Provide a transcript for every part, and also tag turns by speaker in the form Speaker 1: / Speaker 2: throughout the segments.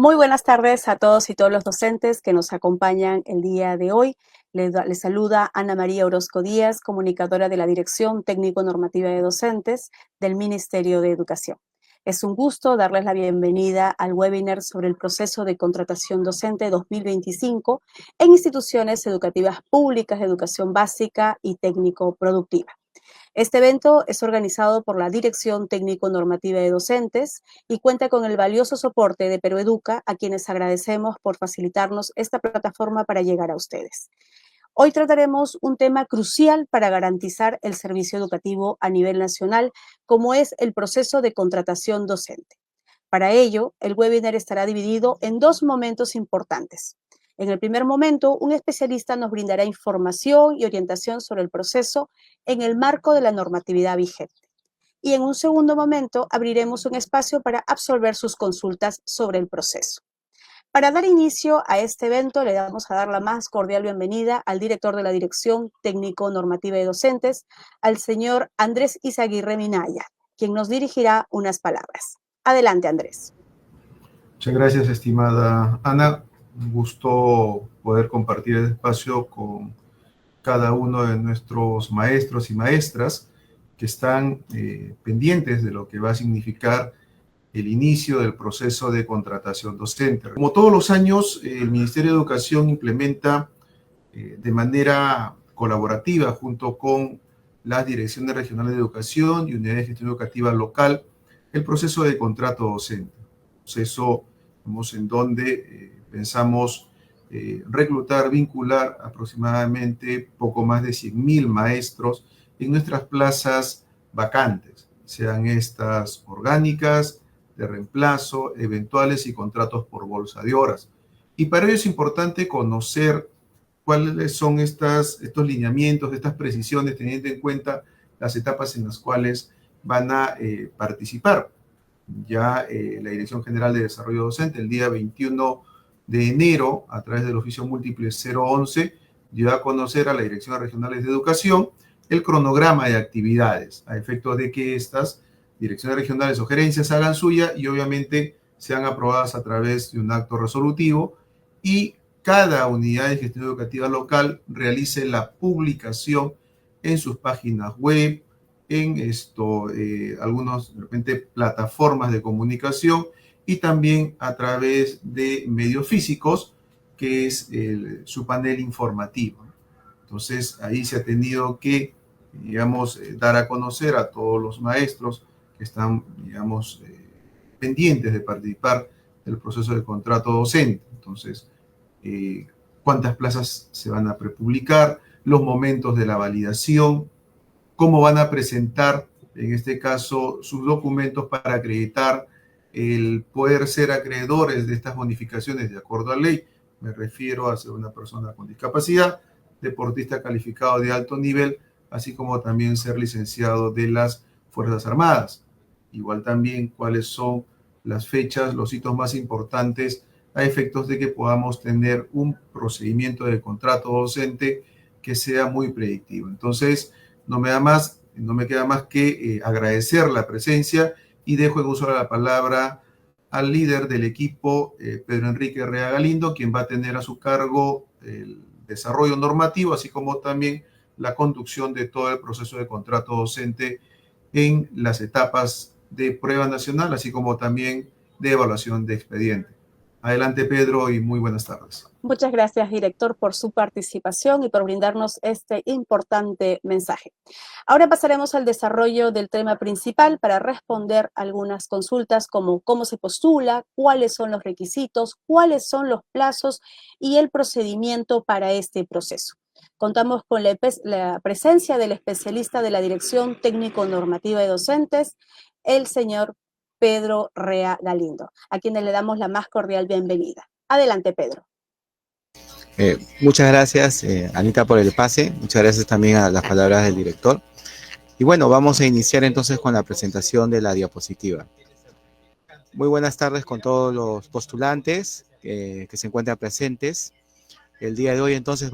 Speaker 1: Muy buenas tardes a todos y todos los docentes que nos acompañan el día de hoy. Les saluda Ana María Orozco Díaz, comunicadora de la Dirección Técnico-Normativa de Docentes del Ministerio de Educación. Es un gusto darles la bienvenida al webinar sobre el proceso de contratación docente 2025 en instituciones educativas públicas de educación básica y técnico-productiva. Este evento es organizado por la Dirección Técnico-Normativa de Docentes y cuenta con el valioso soporte de Peroeduca, a quienes agradecemos por facilitarnos esta plataforma para llegar a ustedes. Hoy trataremos un tema crucial para garantizar el servicio educativo a nivel nacional, como es el proceso de contratación docente. Para ello, el webinar estará dividido en dos momentos importantes. En el primer momento, un especialista nos brindará información y orientación sobre el proceso en el marco de la normatividad vigente. Y en un segundo momento, abriremos un espacio para absolver sus consultas sobre el proceso. Para dar inicio a este evento, le damos a dar la más cordial bienvenida al director de la Dirección Técnico-Normativa de Docentes, al señor Andrés Izaguirre Minaya, quien nos dirigirá unas palabras. Adelante, Andrés.
Speaker 2: Muchas gracias, estimada Ana. Un gusto poder compartir el espacio con cada uno de nuestros maestros y maestras que están pendientes de lo que va a significar el inicio del proceso de contratación docente. Como todos los años, el Ministerio de Educación implementa de manera colaborativa junto con las direcciones regionales de educación y unidades de gestión educativa local el proceso de contrato docente. Proceso en donde pensamos reclutar, vincular aproximadamente poco más de 100.000 maestros en nuestras plazas vacantes, sean estas orgánicas, de reemplazo, eventuales y contratos por bolsa de horas. Y para ello es importante conocer cuáles son estos lineamientos, estas precisiones, teniendo en cuenta las etapas en las cuales van a participar. Ya la Dirección General de Desarrollo Docente, el día 21 de enero, a través del oficio múltiple 011, dio a conocer a las Direcciones Regionales de Educación el cronograma de actividades, a efectos de que estas direcciones regionales o gerencias hagan suya y obviamente sean aprobadas a través de un acto resolutivo y cada unidad de gestión educativa local realice la publicación en sus páginas web, en algunos, de repente, plataformas de comunicación y también a través de medios físicos, que es su panel informativo. Entonces, ahí se ha tenido que, digamos, dar a conocer a todos los maestros que están, digamos, pendientes de participar del proceso de contrato docente. Entonces, cuántas plazas se van a prepublicar, los momentos de la validación, cómo van a presentar, en este caso, sus documentos para acreditar el poder ser acreedores de estas bonificaciones de acuerdo a ley. Me refiero a ser una persona con discapacidad, deportista calificado de alto nivel, así como también ser licenciado de las Fuerzas Armadas. Igual también cuáles son las fechas, los hitos más importantes a efectos de que podamos tener un procedimiento de contrato docente que sea muy predictivo. Entonces, no me queda más que agradecer la presencia y dejo en uso de la palabra al líder del equipo, Pedro Enrique Rea Galindo, quien va a tener a su cargo el desarrollo normativo, así como también la conducción de todo el proceso de contrato docente en las etapas de prueba nacional, así como también de evaluación de expediente. Adelante, Pedro, y muy buenas tardes.
Speaker 1: Muchas gracias, director, por su participación y por brindarnos este importante mensaje. Ahora pasaremos al desarrollo del tema principal para responder algunas consultas como cómo se postula, cuáles son los requisitos, cuáles son los plazos y el procedimiento para este proceso. Contamos con la presencia del especialista de la Dirección Técnico-Normativa de Docentes, el señor Pedro Rea Galindo, a quien le damos la más cordial bienvenida. Adelante, Pedro.
Speaker 3: Muchas gracias, Anita, por el pase. Muchas gracias también a las palabras del director. Y bueno, vamos a iniciar entonces con la presentación de la diapositiva. Muy buenas tardes con todos los postulantes que se encuentran presentes. El día de hoy entonces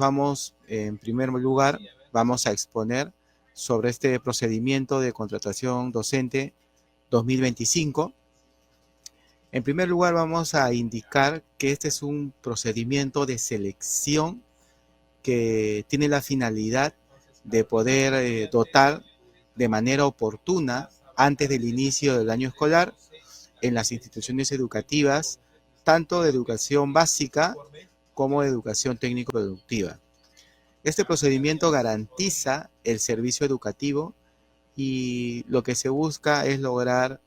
Speaker 3: en primer lugar, vamos a exponer sobre este procedimiento de contratación docente 2025. En primer lugar, vamos a indicar que este es un procedimiento de selección que tiene la finalidad de poder dotar de manera oportuna, antes del inicio del año escolar, en las instituciones educativas, tanto de educación básica como de educación técnico-productiva. Este procedimiento garantiza el servicio educativo y lo que se busca es lograr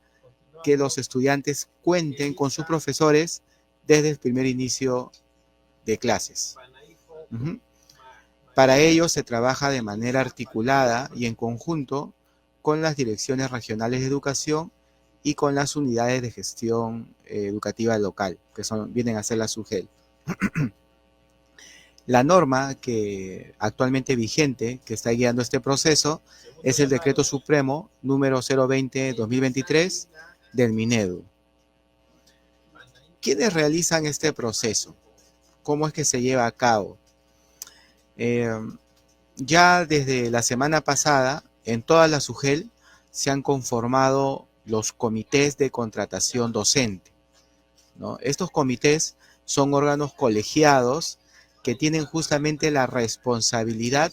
Speaker 3: que los estudiantes cuenten con sus profesores desde el primer inicio de clases. Para ello se trabaja de manera articulada y en conjunto con las direcciones regionales de educación y con las unidades de gestión educativa local, que vienen a ser la SUGEL. La norma que actualmente vigente, que está guiando este proceso, es el Decreto Supremo número 020-2023 del Minedu. ¿Quiénes realizan este proceso? ¿Cómo es que se lleva a cabo? Ya desde la semana pasada, en toda la SUGEL se han conformado los comités de contratación docente, ¿no? Estos comités son órganos colegiados que tienen justamente la responsabilidad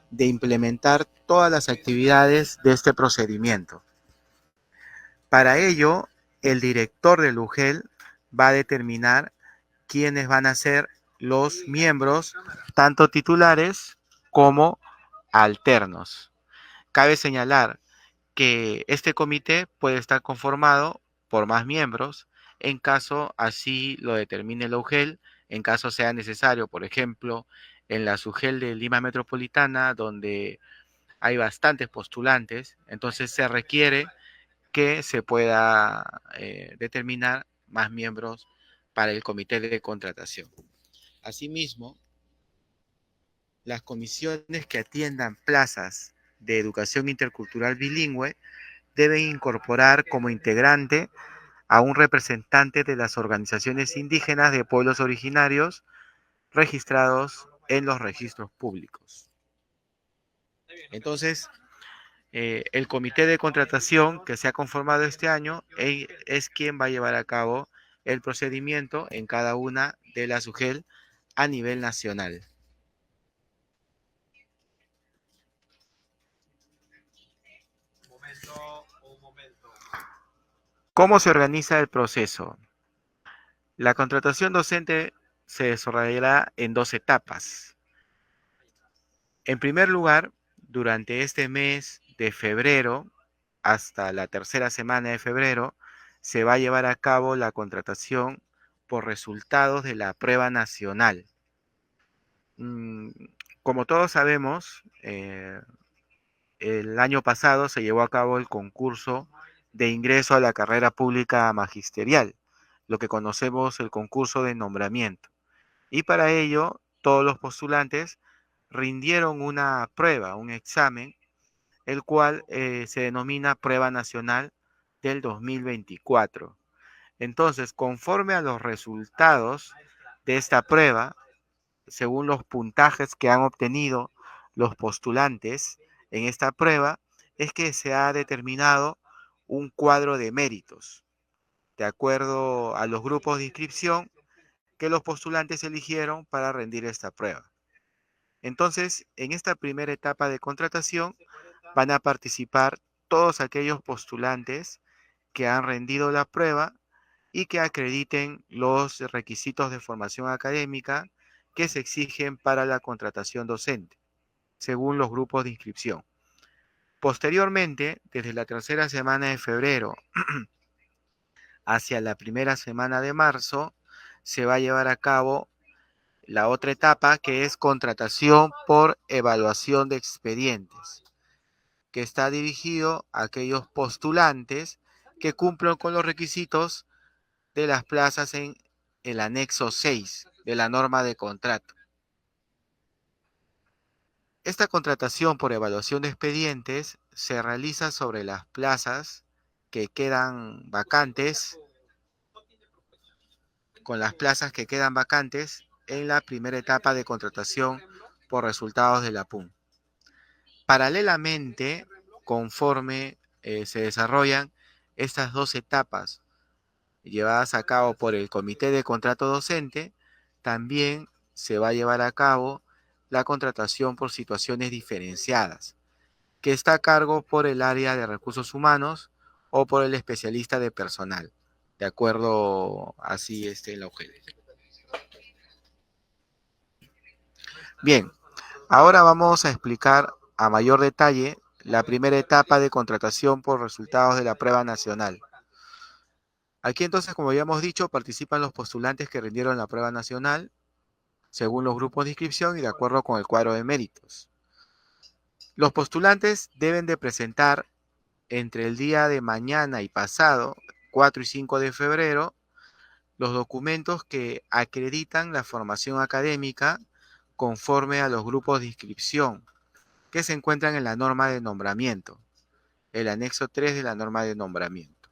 Speaker 3: de implementar todas las actividades de este procedimiento. Para ello, el director del UGEL va a determinar quiénes van a ser los miembros, tanto titulares como alternos. Cabe señalar que este comité puede estar conformado por más miembros en caso así lo determine la UGEL, en caso sea necesario, por ejemplo, en la SUGEL de Lima Metropolitana, donde hay bastantes postulantes, entonces se requiere que se pueda determinar más miembros para el comité de contratación. Asimismo, las comisiones que atiendan plazas de educación intercultural bilingüe deben incorporar como integrante a un representante de las organizaciones indígenas de pueblos originarios registrados en los registros públicos. Entonces, el comité de contratación que se ha conformado este año es quien va a llevar a cabo el procedimiento en cada una de las UGEL a nivel nacional. ¿Cómo se organiza el proceso? La contratación docente se desarrollará en 2 etapas. En primer lugar, durante este mes de febrero hasta la tercera semana de febrero, se va a llevar a cabo la contratación por resultados de la prueba nacional. Como todos sabemos, el año pasado se llevó a cabo el concurso de ingreso a la carrera pública magisterial, lo que conocemos el concurso de nombramiento. Y para ello, todos los postulantes rindieron una prueba, un examen, el cual se denomina Prueba Nacional del 2024. Entonces, conforme a los resultados de esta prueba, según los puntajes que han obtenido los postulantes en esta prueba, es que se ha determinado un cuadro de méritos, de acuerdo a los grupos de inscripción que los postulantes eligieron para rendir esta prueba. Entonces, en esta primera etapa de contratación van a participar todos aquellos postulantes que han rendido la prueba y que acrediten los requisitos de formación académica que se exigen para la contratación docente, según los grupos de inscripción. Posteriormente, desde la tercera semana de febrero hacia la primera semana de marzo, se va a llevar a cabo la otra etapa, que es contratación por evaluación de expedientes, que está dirigido a aquellos postulantes que cumplen con los requisitos de las plazas en el anexo 6 de la norma de contrato. Esta contratación por evaluación de expedientes se realiza sobre las plazas que quedan vacantes, con las plazas que quedan vacantes en la primera etapa de contratación por resultados de la PUM. Paralelamente, conforme se desarrollan estas 2 etapas llevadas a cabo por el Comité de Contrato Docente, también se va a llevar a cabo la contratación por situaciones diferenciadas, que está a cargo por el área de recursos humanos o por el especialista de personal, de acuerdo así en la UGEL. Bien, ahora vamos a explicar a mayor detalle la primera etapa de contratación por resultados de la prueba nacional. Aquí entonces, como ya hemos dicho, participan los postulantes que rindieron la prueba nacional según los grupos de inscripción y de acuerdo con el cuadro de méritos. Los postulantes deben de presentar entre el día de mañana y pasado, 4 y 5 de febrero, los documentos que acreditan la formación académica conforme a los grupos de inscripción que se encuentran en la norma de nombramiento, el anexo 3 de la norma de nombramiento.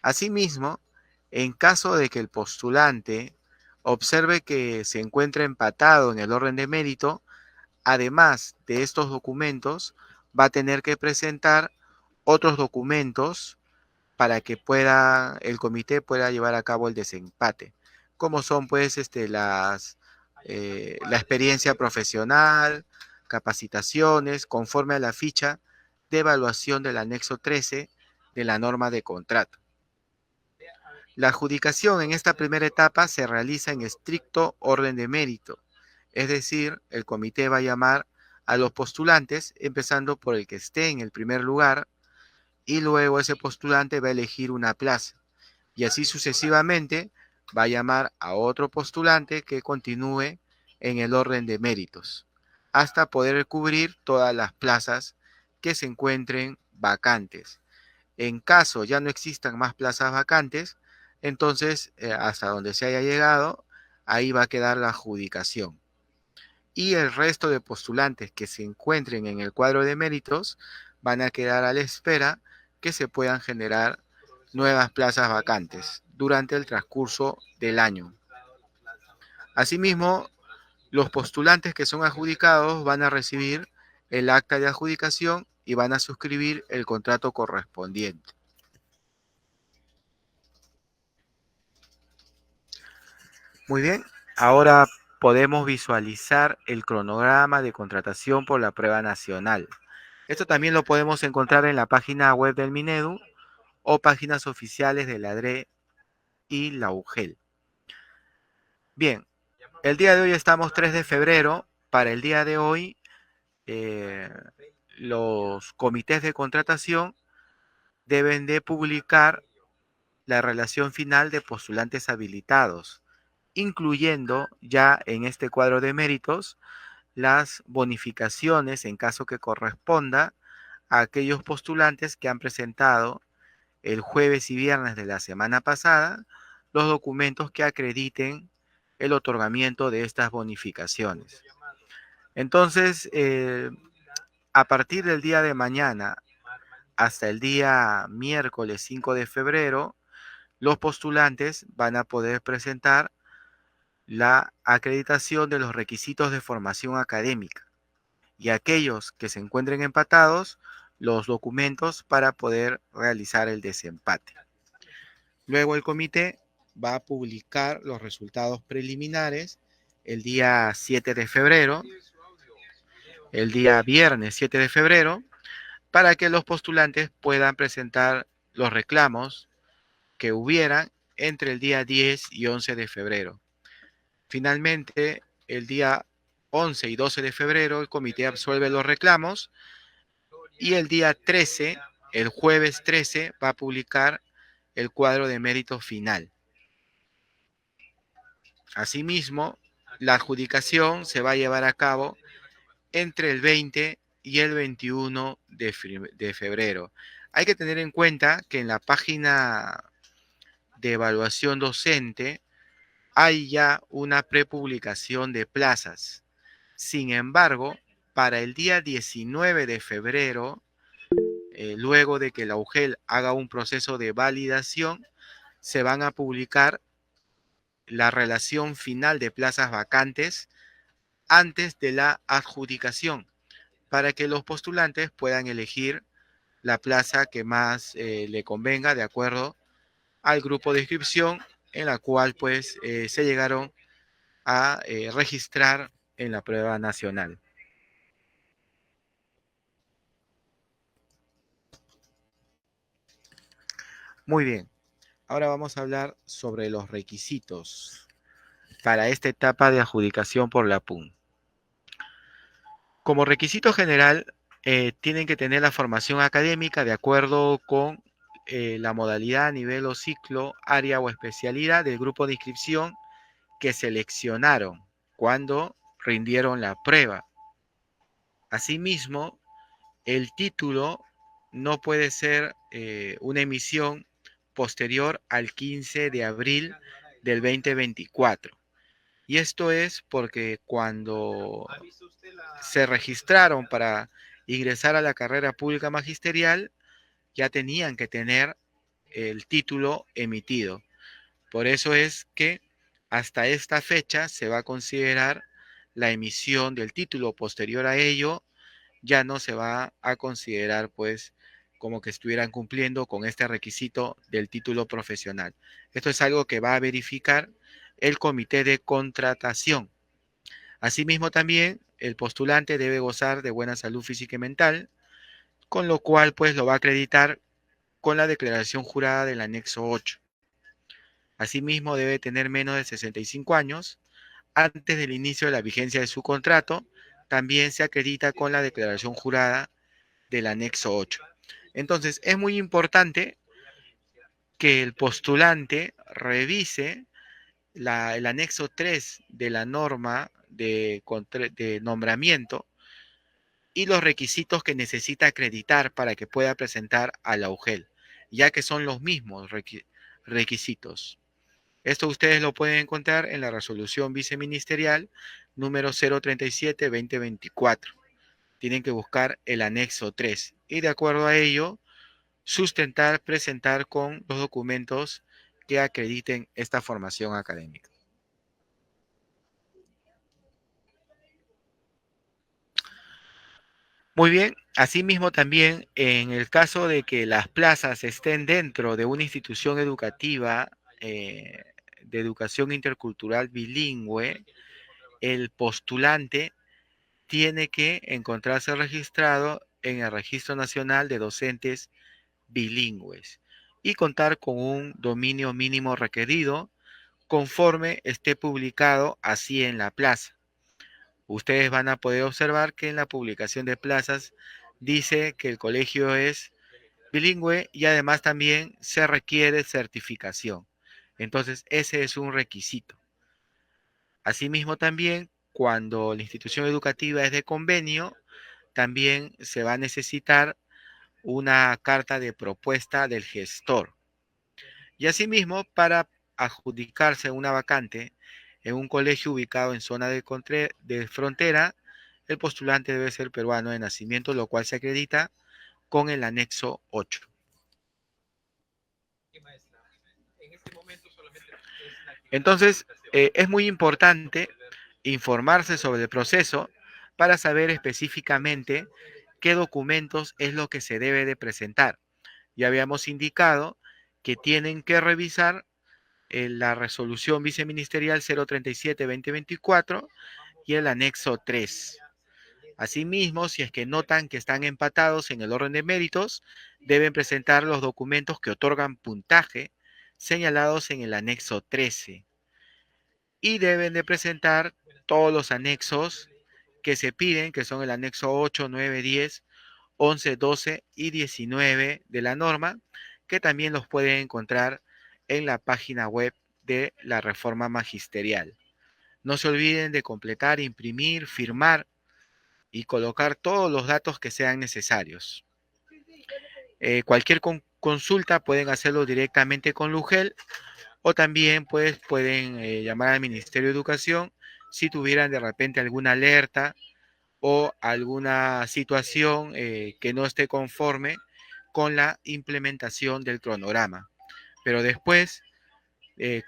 Speaker 3: Asimismo, en caso de que el postulante observe que se encuentra empatado en el orden de mérito, además de estos documentos, va a tener que presentar otros documentos para que el comité pueda llevar a cabo el desempate, como son pues la experiencia profesional, capacitaciones, conforme a la ficha de evaluación del anexo 13 de la norma de contrato. La adjudicación en esta primera etapa se realiza en estricto orden de mérito, es decir, el comité va a llamar a los postulantes, empezando por el que esté en el primer lugar, y luego ese postulante va a elegir una plaza, y así sucesivamente va a llamar a otro postulante que continúe en el orden de méritos, hasta poder cubrir todas las plazas que se encuentren vacantes. En caso ya no existan más plazas vacantes, entonces hasta donde se haya llegado, ahí va a quedar la adjudicación. Y el resto de postulantes que se encuentren en el cuadro de méritos van a quedar a la espera que se puedan generar nuevas plazas vacantes durante el transcurso del año. Asimismo, los postulantes que son adjudicados van a recibir el acta de adjudicación y van a suscribir el contrato correspondiente. Muy bien, ahora podemos visualizar el cronograma de contratación por la prueba nacional. Esto también lo podemos encontrar en la página web del Minedu o páginas oficiales de la DRE y la UGEL. Bien, el día de hoy estamos 3 de febrero. Para el día de hoy, los comités de contratación deben de publicar la relación final de postulantes habilitados, incluyendo ya en este cuadro de méritos las bonificaciones en caso que corresponda a aquellos postulantes que han presentado el jueves y viernes de la semana pasada los documentos que acrediten el otorgamiento de estas bonificaciones. Entonces, a partir del día de mañana hasta el día miércoles 5 de febrero, los postulantes van a poder presentar la acreditación de los requisitos de formación académica y aquellos que se encuentren empatados, los documentos para poder realizar el desempate. Luego el comité va a publicar los resultados preliminares el día 7 de febrero, el día viernes 7 de febrero, para que los postulantes puedan presentar los reclamos que hubieran entre el día 10 y 11 de febrero. Finalmente, el día 11 y 12 de febrero, el comité absuelve los reclamos y el día 13, el jueves 13, va a publicar el cuadro de mérito final. Asimismo, la adjudicación se va a llevar a cabo entre el 20 y el 21 de febrero. Hay que tener en cuenta que en la página de evaluación docente hay ya una prepublicación de plazas. Sin embargo, para el día 19 de febrero, luego de que la UGEL haga un proceso de validación, se van a publicar la relación final de plazas vacantes antes de la adjudicación, para que los postulantes puedan elegir la plaza que más le convenga de acuerdo al grupo de inscripción en la cual pues se llegaron a registrar en la prueba nacional. Muy bien, ahora vamos a hablar sobre los requisitos para esta etapa de adjudicación por la PUN. Como requisito general, tienen que tener la formación académica de acuerdo con la modalidad, nivel o ciclo, área o especialidad del grupo de inscripción que seleccionaron cuando rindieron la prueba. Asimismo, el título no puede ser una emisión posterior al 15 de abril del 2024. Y esto es porque cuando se registraron para ingresar a la carrera pública magisterial, ya tenían que tener el título emitido. Por eso es que hasta esta fecha se va a considerar la emisión del título. Posterior a ello, ya no se va a considerar pues como que estuvieran cumpliendo con este requisito del título profesional. Esto es algo que va a verificar el comité de contratación. Asimismo, también el postulante debe gozar de buena salud física y mental, con lo cual pues lo va a acreditar con la declaración jurada del anexo 8. Asimismo, debe tener menos de 65 años. Antes del inicio de la vigencia de su contrato, también se acredita con la declaración jurada del anexo 8. Entonces, es muy importante que el postulante revise el anexo 3 de la norma de nombramiento y los requisitos que necesita acreditar para que pueda presentar a la UGEL, ya que son los mismos requisitos. Esto ustedes lo pueden encontrar en la resolución viceministerial número 037-2024. Tienen que buscar el anexo 3 y de acuerdo a ello, presentar con los documentos que acrediten esta formación académica. Muy bien, asimismo también en el caso de que las plazas estén dentro de una institución educativa de educación intercultural bilingüe, el postulante tiene que encontrarse registrado en el Registro Nacional de Docentes Bilingües y contar con un dominio mínimo requerido conforme esté publicado así en la plaza. Ustedes van a poder observar que en la publicación de plazas dice que el colegio es bilingüe y además también se requiere certificación. Entonces, ese es un requisito. Asimismo, también cuando la institución educativa es de convenio, también se va a necesitar una carta de propuesta del gestor. Y asimismo, para adjudicarse una vacante en un colegio ubicado en zona de frontera, el postulante debe ser peruano de nacimiento, lo cual se acredita con el anexo 8. Entonces, es muy importante informarse sobre el proceso para saber específicamente qué documentos es lo que se debe de presentar. Ya habíamos indicado que tienen que revisar la resolución viceministerial 037-2024 y el anexo 3. Asimismo, si es que notan que están empatados en el orden de méritos, deben presentar los documentos que otorgan puntaje señalados en el anexo 13 y deben de presentar todos los anexos que se piden, que son el anexo 8, 9, 10, 11, 12 y 19 de la norma, que también los pueden encontrar en la página web de la reforma magisterial. No se olviden de completar, imprimir, firmar y colocar todos los datos que sean necesarios. Cualquier consulta pueden hacerlo directamente con Lugel o también pues, pueden llamar al Ministerio de Educación si tuvieran de repente alguna alerta o alguna situación que no esté conforme con la implementación del cronograma. Pero después,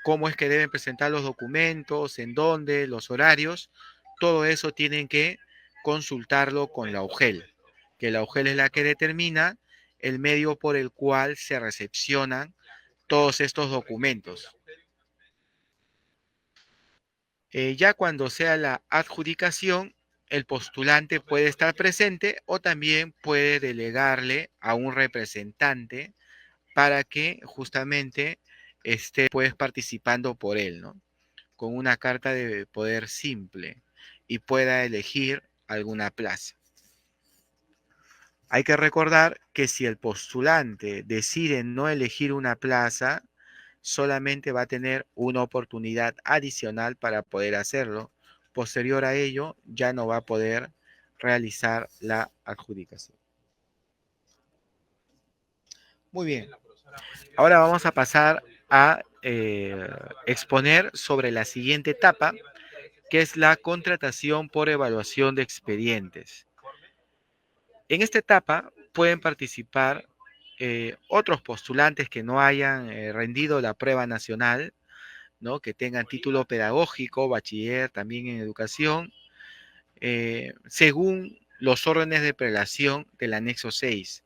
Speaker 3: cómo es que deben presentar los documentos, en dónde, los horarios, todo eso tienen que consultarlo con la UGEL, que la UGEL es la que determina el medio por el cual se recepcionan todos estos documentos. Ya cuando sea la adjudicación, el postulante puede estar presente o también puede delegarle a un representante para que justamente esté pues participando por él, ¿no? Con una carta de poder simple y pueda elegir alguna plaza. Hay que recordar que si el postulante decide no elegir una plaza, solamente va a tener una oportunidad adicional para poder hacerlo. Posterior a ello, ya no va a poder realizar la adjudicación. Muy bien. Ahora vamos a pasar a exponer sobre la siguiente etapa, que es la contratación por evaluación de expedientes. En esta etapa pueden participar otros postulantes que no hayan rendido la prueba nacional, ¿no? Que tengan título pedagógico, bachiller, también en educación, según los órdenes de prelación del anexo 6.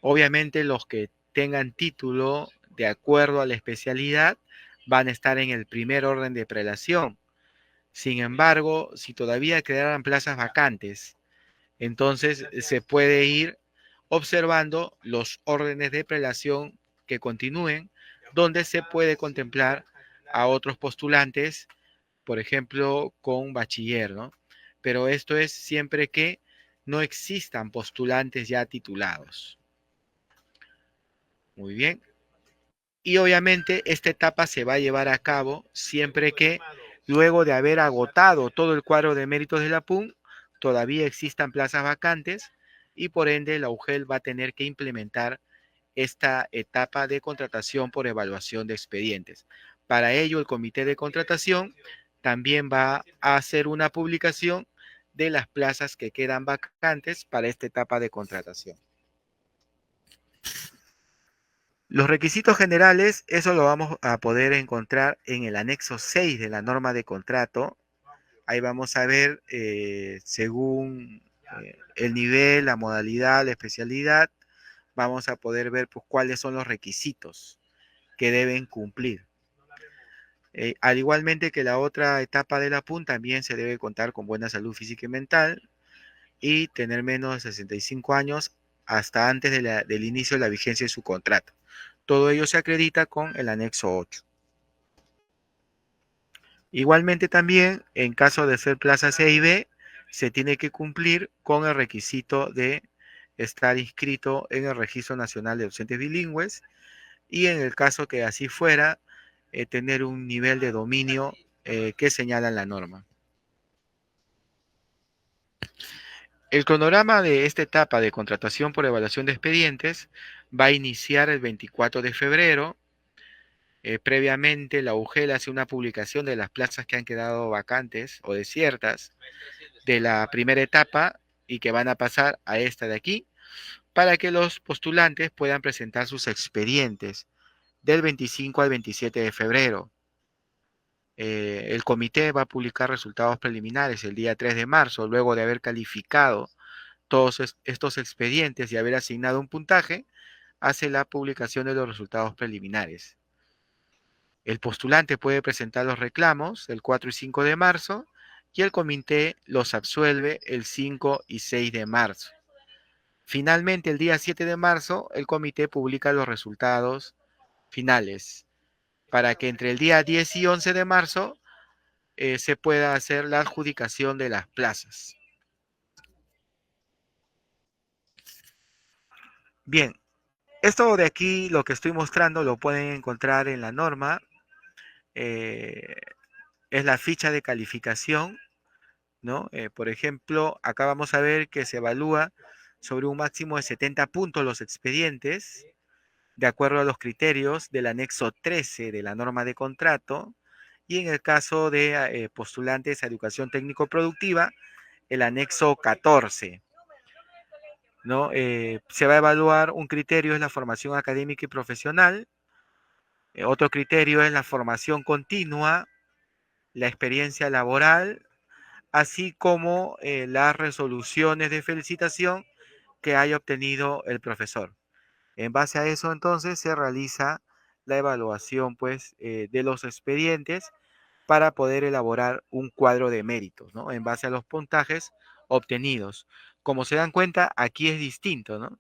Speaker 3: Obviamente los que tengan título de acuerdo a la especialidad van a estar en el primer orden de prelación. Sin embargo, si todavía quedaran plazas vacantes, entonces se puede ir observando los órdenes de prelación que continúen, donde se puede contemplar a otros postulantes, por ejemplo, con bachiller, ¿no? Pero esto es siempre que no existan postulantes ya titulados. Muy bien. Y obviamente esta etapa se va a llevar a cabo siempre que, luego de haber agotado todo el cuadro de méritos de la PUN, todavía existan plazas vacantes y por ende la UGEL va a tener que implementar esta etapa de contratación por evaluación de expedientes. Para ello, el comité de contratación también va a hacer una publicación de las plazas que quedan vacantes para esta etapa de contratación. Los requisitos generales, eso lo vamos a poder encontrar en el anexo 6 de la norma de contrato. Ahí vamos a ver, según el nivel, la modalidad, la especialidad, vamos a poder ver pues, cuáles son los requisitos que deben cumplir. Al igualmente que la otra etapa de la PUN, también se debe contar con buena salud física y mental y tener menos de 65 años hasta antes del inicio de la vigencia de su contrato. Todo ello se acredita con el anexo 8. Igualmente también, en caso de ser plaza C y B, se tiene que cumplir con el requisito de estar inscrito en el Registro Nacional de Docentes Bilingües y en el caso que así fuera, tener un nivel de dominio que señala la norma. El cronograma de esta etapa de contratación por evaluación de expedientes va a iniciar el 24 de febrero. Previamente, la UGEL hace una publicación de las plazas que han quedado vacantes o desiertas de la primera etapa y que van a pasar a esta de aquí, para que los postulantes puedan presentar sus expedientes del 25 al 27 de febrero. El comité va a publicar resultados preliminares el día 3 de marzo, luego de haber calificado todos estos expedientes y haber asignado un puntaje, hace la publicación de los resultados preliminares. El postulante puede presentar los reclamos el 4 y 5 de marzo y el comité los absuelve el 5 y 6 de marzo. Finalmente, el día 7 de marzo, el comité publica los resultados finales para que entre el día 10 y 11 de marzo se pueda hacer la adjudicación de las plazas. Bien, esto de aquí, lo que estoy mostrando, lo pueden encontrar en la norma. Es la ficha de calificación, ¿no? Por ejemplo, acá vamos a ver que se evalúa sobre un máximo de 70 puntos los expedientes, de acuerdo a los criterios del anexo 13 de la norma de contrato, y en el caso de postulantes a educación técnico-productiva, el anexo 14. ¿No? Se va a evaluar un criterio, es la formación académica y profesional, otro criterio es la formación continua, la experiencia laboral, así como las resoluciones de felicitación que haya obtenido el profesor. En base a eso, entonces, se realiza la evaluación pues de los expedientes para poder elaborar un cuadro de méritos, ¿no? En base a los puntajes obtenidos. Como se dan cuenta, aquí es distinto, ¿no?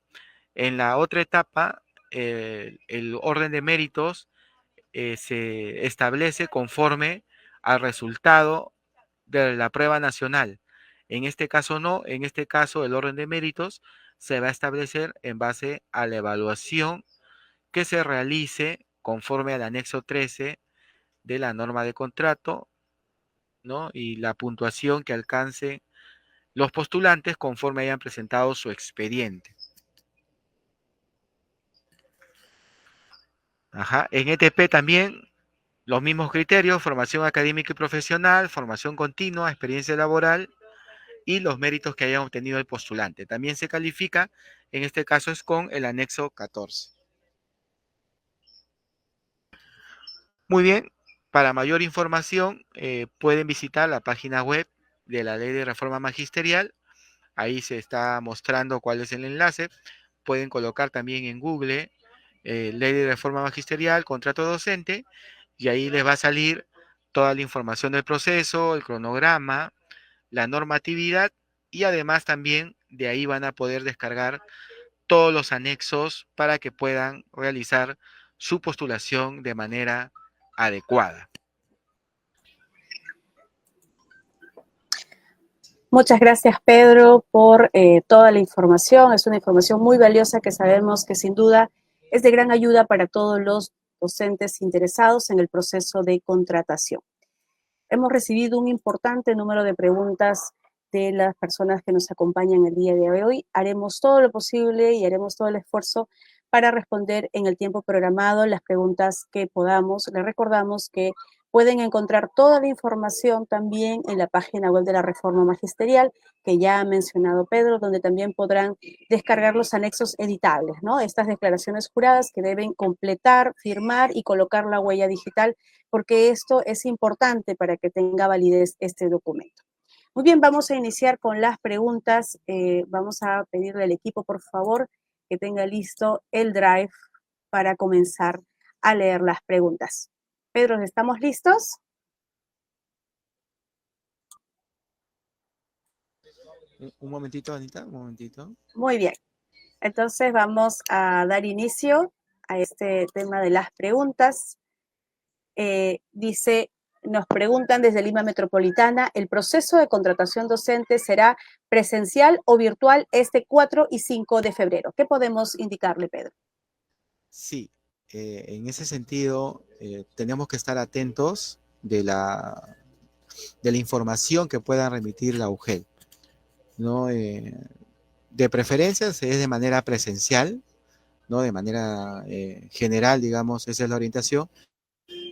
Speaker 3: En la otra etapa, el orden de méritos se establece conforme al resultado de la prueba nacional. En este caso no, en este caso el orden de méritos se va a establecer en base a la evaluación que se realice conforme al anexo 13 de la norma de contrato, ¿no? Y la puntuación que alcancen los postulantes conforme hayan presentado su expediente. Ajá. En ETP también los mismos criterios: formación académica y profesional, formación continua, experiencia laboral y los méritos que hayan obtenido el postulante. También se califica, en este caso es con el anexo 14. Muy bien, para mayor información pueden visitar la página web de la Ley de Reforma Magisterial. Ahí se está mostrando cuál es el enlace. Pueden colocar también en Google Ley de Reforma Magisterial, contrato docente, y ahí les va a salir toda la información del proceso, el cronograma, la normatividad, y además también de ahí van a poder descargar todos los anexos para que puedan realizar su postulación de manera adecuada.
Speaker 1: Muchas gracias, Pedro, por toda la información. Es una información muy valiosa que sabemos que sin duda es de gran ayuda para todos los docentes interesados en el proceso de contratación. Hemos recibido un importante número de preguntas de las personas que nos acompañan el día de hoy. Haremos todo lo posible y haremos todo el esfuerzo para responder en el tiempo programado las preguntas que podamos. Les recordamos que pueden encontrar toda la información también en la página web de la Reforma Magisterial, que ya ha mencionado Pedro, donde también podrán descargar los anexos editables, ¿no? Estas declaraciones juradas que deben completar, firmar y colocar la huella digital, porque esto es importante para que tenga validez este documento. Muy bien, vamos a iniciar con las preguntas. Vamos a pedirle al equipo, por favor, que tenga listo el Drive para comenzar a leer las preguntas. Pedro, ¿estamos listos?
Speaker 3: Un momentito, Anita, un momentito.
Speaker 1: Muy bien. Entonces vamos a dar inicio a este tema de las preguntas. Dice, nos preguntan desde Lima Metropolitana, ¿el proceso de contratación docente será presencial o virtual este 4 y 5 de febrero? ¿Qué podemos indicarle, Pedro?
Speaker 3: Sí, en ese sentido tenemos que estar atentos de la información que pueda remitir la UGEL, ¿no? De preferencia es de manera presencial, ¿no? De manera general, digamos, esa es la orientación.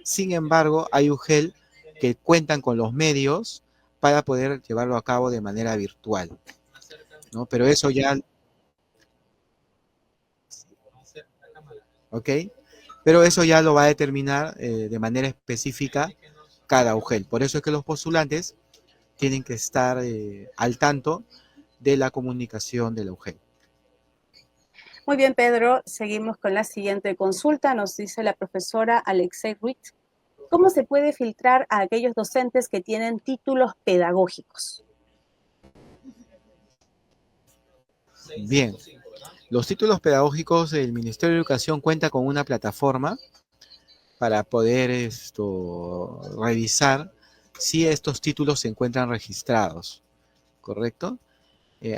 Speaker 3: Sin embargo, hay UGEL que cuentan con los medios para poder llevarlo a cabo de manera virtual, ¿no? Pero eso ya... ¿Ok? Pero eso ya lo va a determinar de manera específica cada UGEL. Por eso es que los postulantes tienen que estar al tanto de la comunicación de la UGEL.
Speaker 1: Muy bien, Pedro. Seguimos con la siguiente consulta. Nos dice la profesora Alexei Ruiz, ¿cómo se puede filtrar a aquellos docentes que tienen títulos pedagógicos?
Speaker 3: Bien. Los títulos pedagógicos, el Ministerio de Educación cuenta con una plataforma para poder revisar si estos títulos se encuentran registrados, ¿correcto?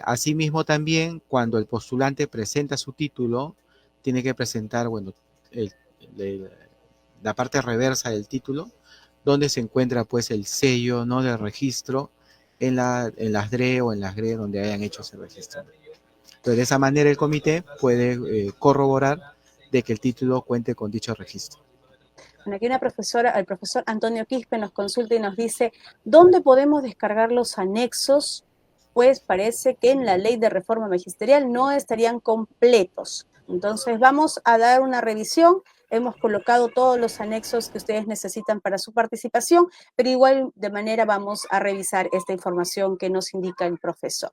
Speaker 3: Asimismo también, cuando el postulante presenta su título, tiene que presentar, bueno, la parte reversa del título, donde se encuentra pues el sello, ¿no?, de registro en las DRE o en las GRE donde hayan hecho ese registro. Entonces, de esa manera el comité puede corroborar de que el título cuente con dicho registro.
Speaker 1: Bueno, aquí una profesora, el profesor Antonio Quispe nos consulta y nos dice, ¿dónde podemos descargar los anexos? Pues parece que en la ley de reforma magisterial no estarían completos. Entonces vamos a dar una revisión. Hemos colocado todos los anexos que ustedes necesitan para su participación, pero igual de manera vamos a revisar esta información que nos indica el profesor.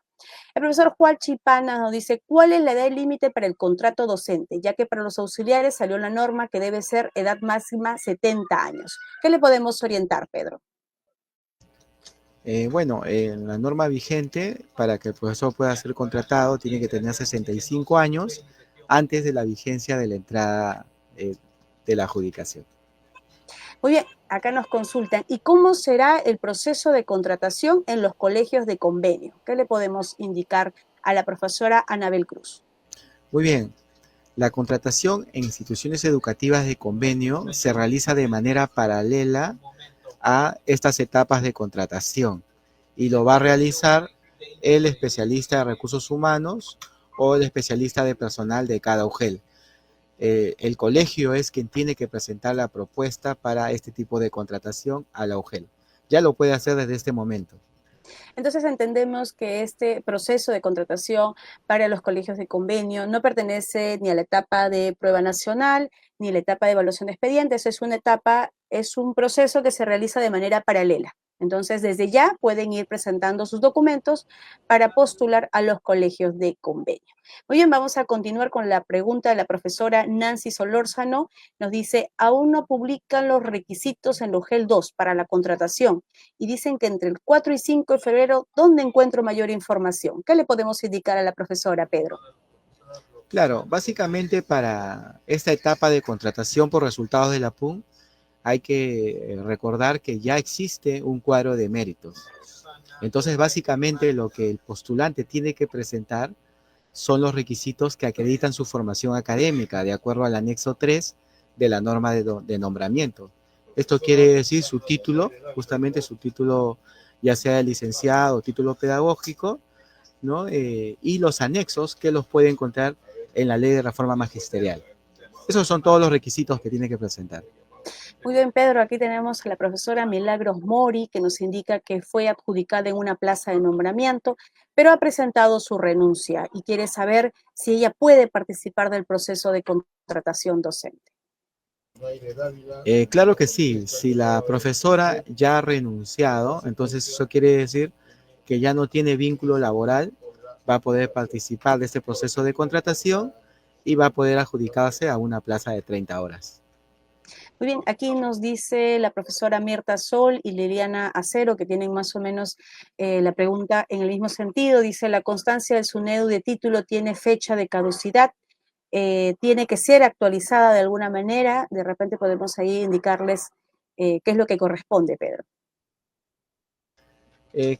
Speaker 1: El profesor Juan Chipana nos dice, ¿cuál es la edad límite para el contrato docente? Ya que para los auxiliares salió la norma que debe ser edad máxima 70 años. ¿Qué le podemos orientar, Pedro?
Speaker 3: Bueno, en la norma vigente, para que el profesor pueda ser contratado, tiene que tener 65 años antes de la vigencia de la entrada de la adjudicación.
Speaker 1: Muy bien, acá nos consultan, ¿y cómo será el proceso de contratación en los colegios de convenio? ¿Qué le podemos indicar a la profesora Anabel Cruz?
Speaker 3: Muy bien, la contratación en instituciones educativas de convenio se realiza de manera paralela a estas etapas de contratación y lo va a realizar el especialista de recursos humanos o el especialista de personal de cada UGEL. El colegio es quien tiene que presentar la propuesta para este tipo de contratación a la UGEL. Ya lo puede hacer desde este momento.
Speaker 1: Entonces entendemos que este proceso de contratación para los colegios de convenio no pertenece ni a la etapa de prueba nacional ni a la etapa de evaluación de expedientes, es un proceso que se realiza de manera paralela. Entonces, desde ya pueden ir presentando sus documentos para postular a los colegios de convenio. Muy bien, vamos a continuar con la pregunta de la profesora Nancy Solórzano. Nos dice, aún no publican los requisitos en UGEL 2 para la contratación y dicen que entre el 4 y 5 de febrero, ¿dónde encuentro mayor información? ¿Qué le podemos indicar a la profesora, Pedro?
Speaker 3: Claro, básicamente para esta etapa de contratación por resultados de la PUN, hay que recordar que ya existe un cuadro de méritos. Entonces, básicamente lo que el postulante tiene que presentar son los requisitos que acreditan su formación académica, de acuerdo al anexo 3 de la norma de nombramiento. Esto quiere decir su título, justamente su título ya sea de licenciado o título pedagógico, ¿no? Y los anexos que los puede encontrar en la ley de reforma magisterial. Esos son todos los requisitos que tiene que presentar.
Speaker 1: Muy bien, Pedro, aquí tenemos a la profesora Milagros Mori, que nos indica que fue adjudicada en una plaza de nombramiento, pero ha presentado su renuncia y quiere saber si ella puede participar del proceso de contratación docente.
Speaker 3: Claro que sí, si la profesora ya ha renunciado, entonces eso quiere decir que ya no tiene vínculo laboral, va a poder participar de este proceso de contratación y va a poder adjudicarse a una plaza de 30 horas.
Speaker 1: Muy bien, aquí nos dice la profesora Mirta Sol y Liliana Acero, que tienen más o menos la pregunta en el mismo sentido. Dice, la constancia del SUNEDU de título tiene fecha de caducidad, tiene que ser actualizada de alguna manera. De repente podemos ahí indicarles qué es lo que corresponde, Pedro.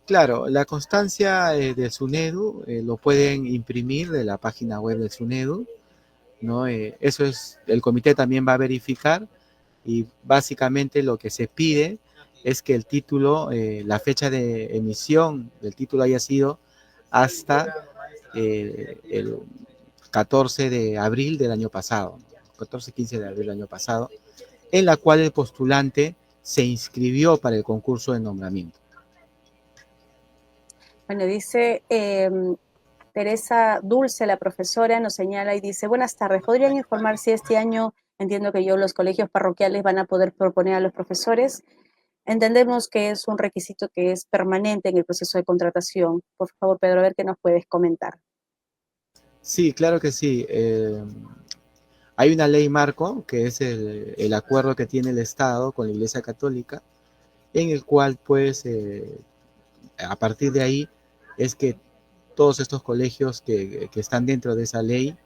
Speaker 3: Claro, la constancia del SUNEDU lo pueden imprimir de la página web del SUNEDU, ¿no? Eso es, el comité también va a verificar y básicamente lo que se pide es que el título, la fecha de emisión del título haya sido hasta el 14 de abril del año pasado, 14-15 de abril del año pasado, en la cual el postulante se inscribió para el concurso de nombramiento.
Speaker 1: Bueno, dice Teresa Dulce, la profesora, nos señala y dice, buenas tardes, ¿podrían informar si este año, entiendo que los colegios parroquiales van a poder proponer a los profesores? Entendemos que es un requisito que es permanente en el proceso de contratación. Por favor, Pedro, a ver qué nos puedes comentar.
Speaker 3: Sí, claro que sí. Hay una ley marco, que es el acuerdo que tiene el Estado con la Iglesia Católica, en el cual, pues, a partir de ahí, es que todos estos colegios que están dentro de esa ley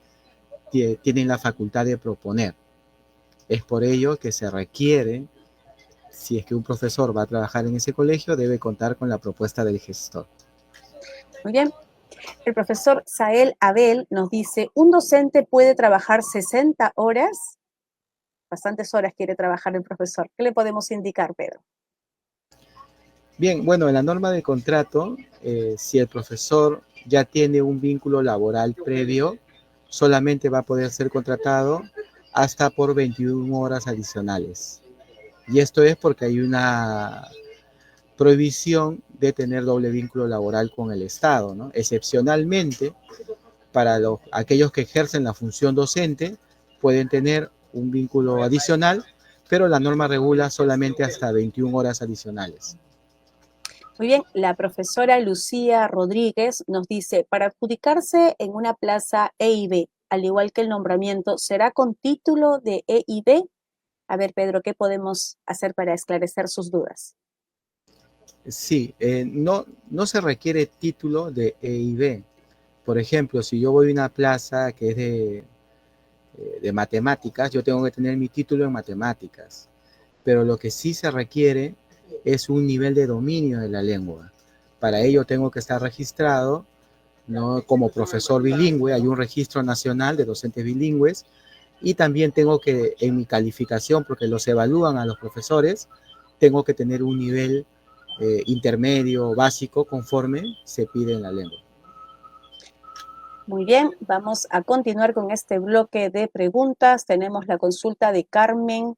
Speaker 3: tienen la facultad de proponer. Es por ello que se requiere, si es que un profesor va a trabajar en ese colegio, debe contar con la propuesta del gestor.
Speaker 1: Muy bien. El profesor Sael Abel nos dice, ¿un docente puede trabajar 60 horas? Bastantes horas quiere trabajar el profesor. ¿Qué le podemos indicar, Pedro?
Speaker 3: Bien, bueno, en la norma de contrato, si el profesor ya tiene un vínculo laboral previo, solamente va a poder ser contratado hasta por 21 horas adicionales. Y esto es porque hay una prohibición de tener doble vínculo laboral con el Estado, ¿no? Excepcionalmente, Para aquellos que ejercen la función docente, pueden tener un vínculo adicional, pero la norma regula solamente hasta 21 horas adicionales.
Speaker 1: Muy bien, la profesora Lucía Rodríguez nos dice, para adjudicarse en una plaza E y B, al igual que el nombramiento, ¿será con título de E y B? A ver, Pedro, ¿qué podemos hacer para esclarecer sus dudas?
Speaker 3: Sí, no se requiere título de E y B. Por ejemplo, si yo voy a una plaza que es de matemáticas, yo tengo que tener mi título en matemáticas. Pero lo que sí se requiere es un nivel de dominio de la lengua. Para ello tengo que estar registrado, ¿no?, como profesor bilingüe. Hay un registro nacional de docentes bilingües, y también tengo que, en mi calificación, porque los evalúan a los profesores, tengo que tener un nivel intermedio, básico, conforme se pide en la lengua.
Speaker 1: Muy bien, vamos a continuar con este bloque de preguntas. Tenemos la consulta de Carmen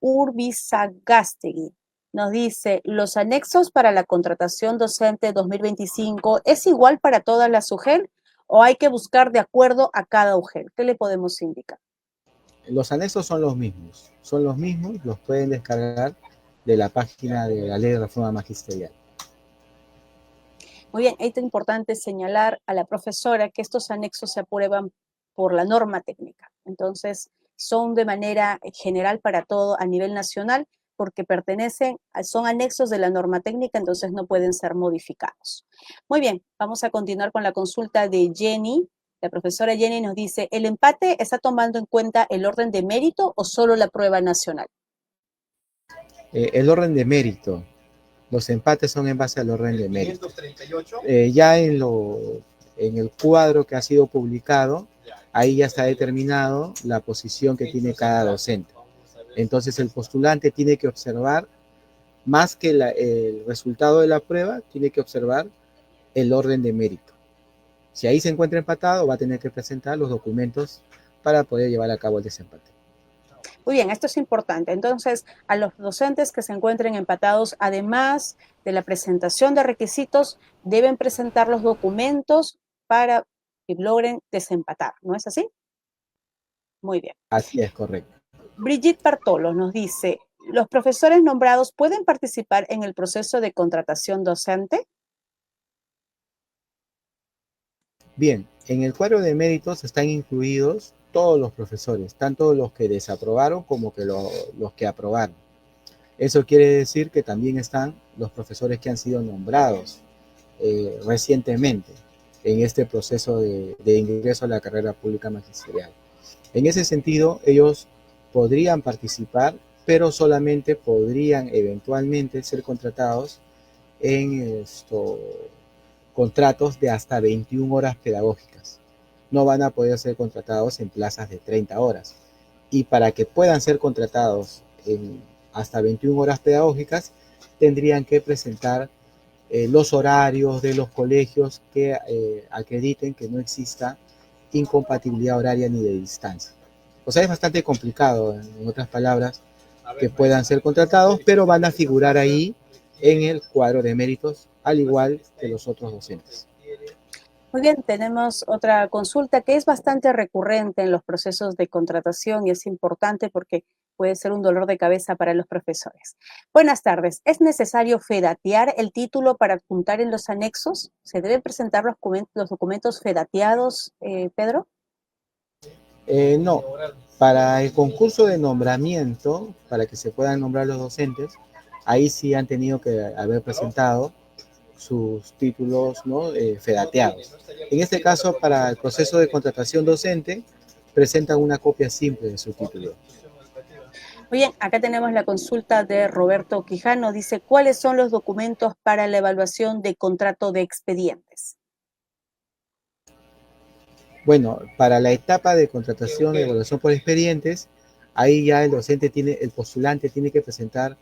Speaker 1: Urbizagástegui. Nos dice, ¿los anexos para la contratación docente 2025 es igual para todas las UGEL o hay que buscar de acuerdo a cada UGEL? ¿Qué le podemos indicar?
Speaker 3: Los anexos son los mismos, los pueden descargar de la página de la Ley de Reforma Magisterial.
Speaker 1: Muy bien, es importante señalar a la profesora que estos anexos se aprueban por la norma técnica. Entonces, son de manera general para todo a nivel nacional porque son anexos de la norma técnica, entonces no pueden ser modificados. Muy bien, vamos a continuar con la consulta de Jenny. La profesora Jenny nos dice, ¿el empate está tomando en cuenta el orden de mérito o solo la prueba nacional?
Speaker 3: El orden de mérito. Los empates son en base al orden de mérito. Ya en el cuadro que ha sido publicado, ahí ya está determinado la posición que tiene cada docente. Entonces el postulante tiene que observar, más que el resultado de la prueba, tiene que observar el orden de mérito. Si ahí se encuentra empatado, va a tener que presentar los documentos para poder llevar a cabo el desempate.
Speaker 1: Muy bien, esto es importante. Entonces, a los docentes que se encuentren empatados, además de la presentación de requisitos, deben presentar los documentos para que logren desempatar, ¿no es así? Muy bien.
Speaker 3: Así es, correcto.
Speaker 1: Brigitte Bartolo nos dice, ¿los profesores nombrados pueden participar en el proceso de contratación docente?
Speaker 3: Bien, en el cuadro de méritos están incluidos todos los profesores, tanto los que desaprobaron como los que aprobaron. Eso quiere decir que también están los profesores que han sido nombrados recientemente en este proceso de ingreso a la carrera pública magisterial. En ese sentido, ellos podrían participar, pero solamente podrían eventualmente ser contratados en contratos de hasta 21 horas pedagógicas. No van a poder ser contratados en plazas de 30 horas. Y para que puedan ser contratados en hasta 21 horas pedagógicas, tendrían que presentar los horarios de los colegios que acrediten que no exista incompatibilidad horaria ni de distancia. O sea, es bastante complicado, en otras palabras, que puedan ser contratados, pero van a figurar ahí en el cuadro de méritos, al igual que los otros docentes.
Speaker 1: Muy bien, tenemos otra consulta que es bastante recurrente en los procesos de contratación y es importante porque puede ser un dolor de cabeza para los profesores. Buenas tardes. ¿Es necesario fedatear el título para adjuntar en los anexos? ¿Se deben presentar los documentos fedateados, Pedro?
Speaker 3: No. Para el concurso de nombramiento, para que se puedan nombrar los docentes, ahí sí han tenido que haber presentado sus títulos, ¿no?, fedateados. En este caso, para el proceso de contratación docente, presentan una copia simple de su título.
Speaker 1: Muy bien, acá tenemos la consulta de Roberto Quijano. Dice, ¿cuáles son los documentos para la evaluación de contrato de expedientes?
Speaker 3: Bueno, para la etapa de contratación de evaluación por expedientes, ahí ya el postulante tiene que presentar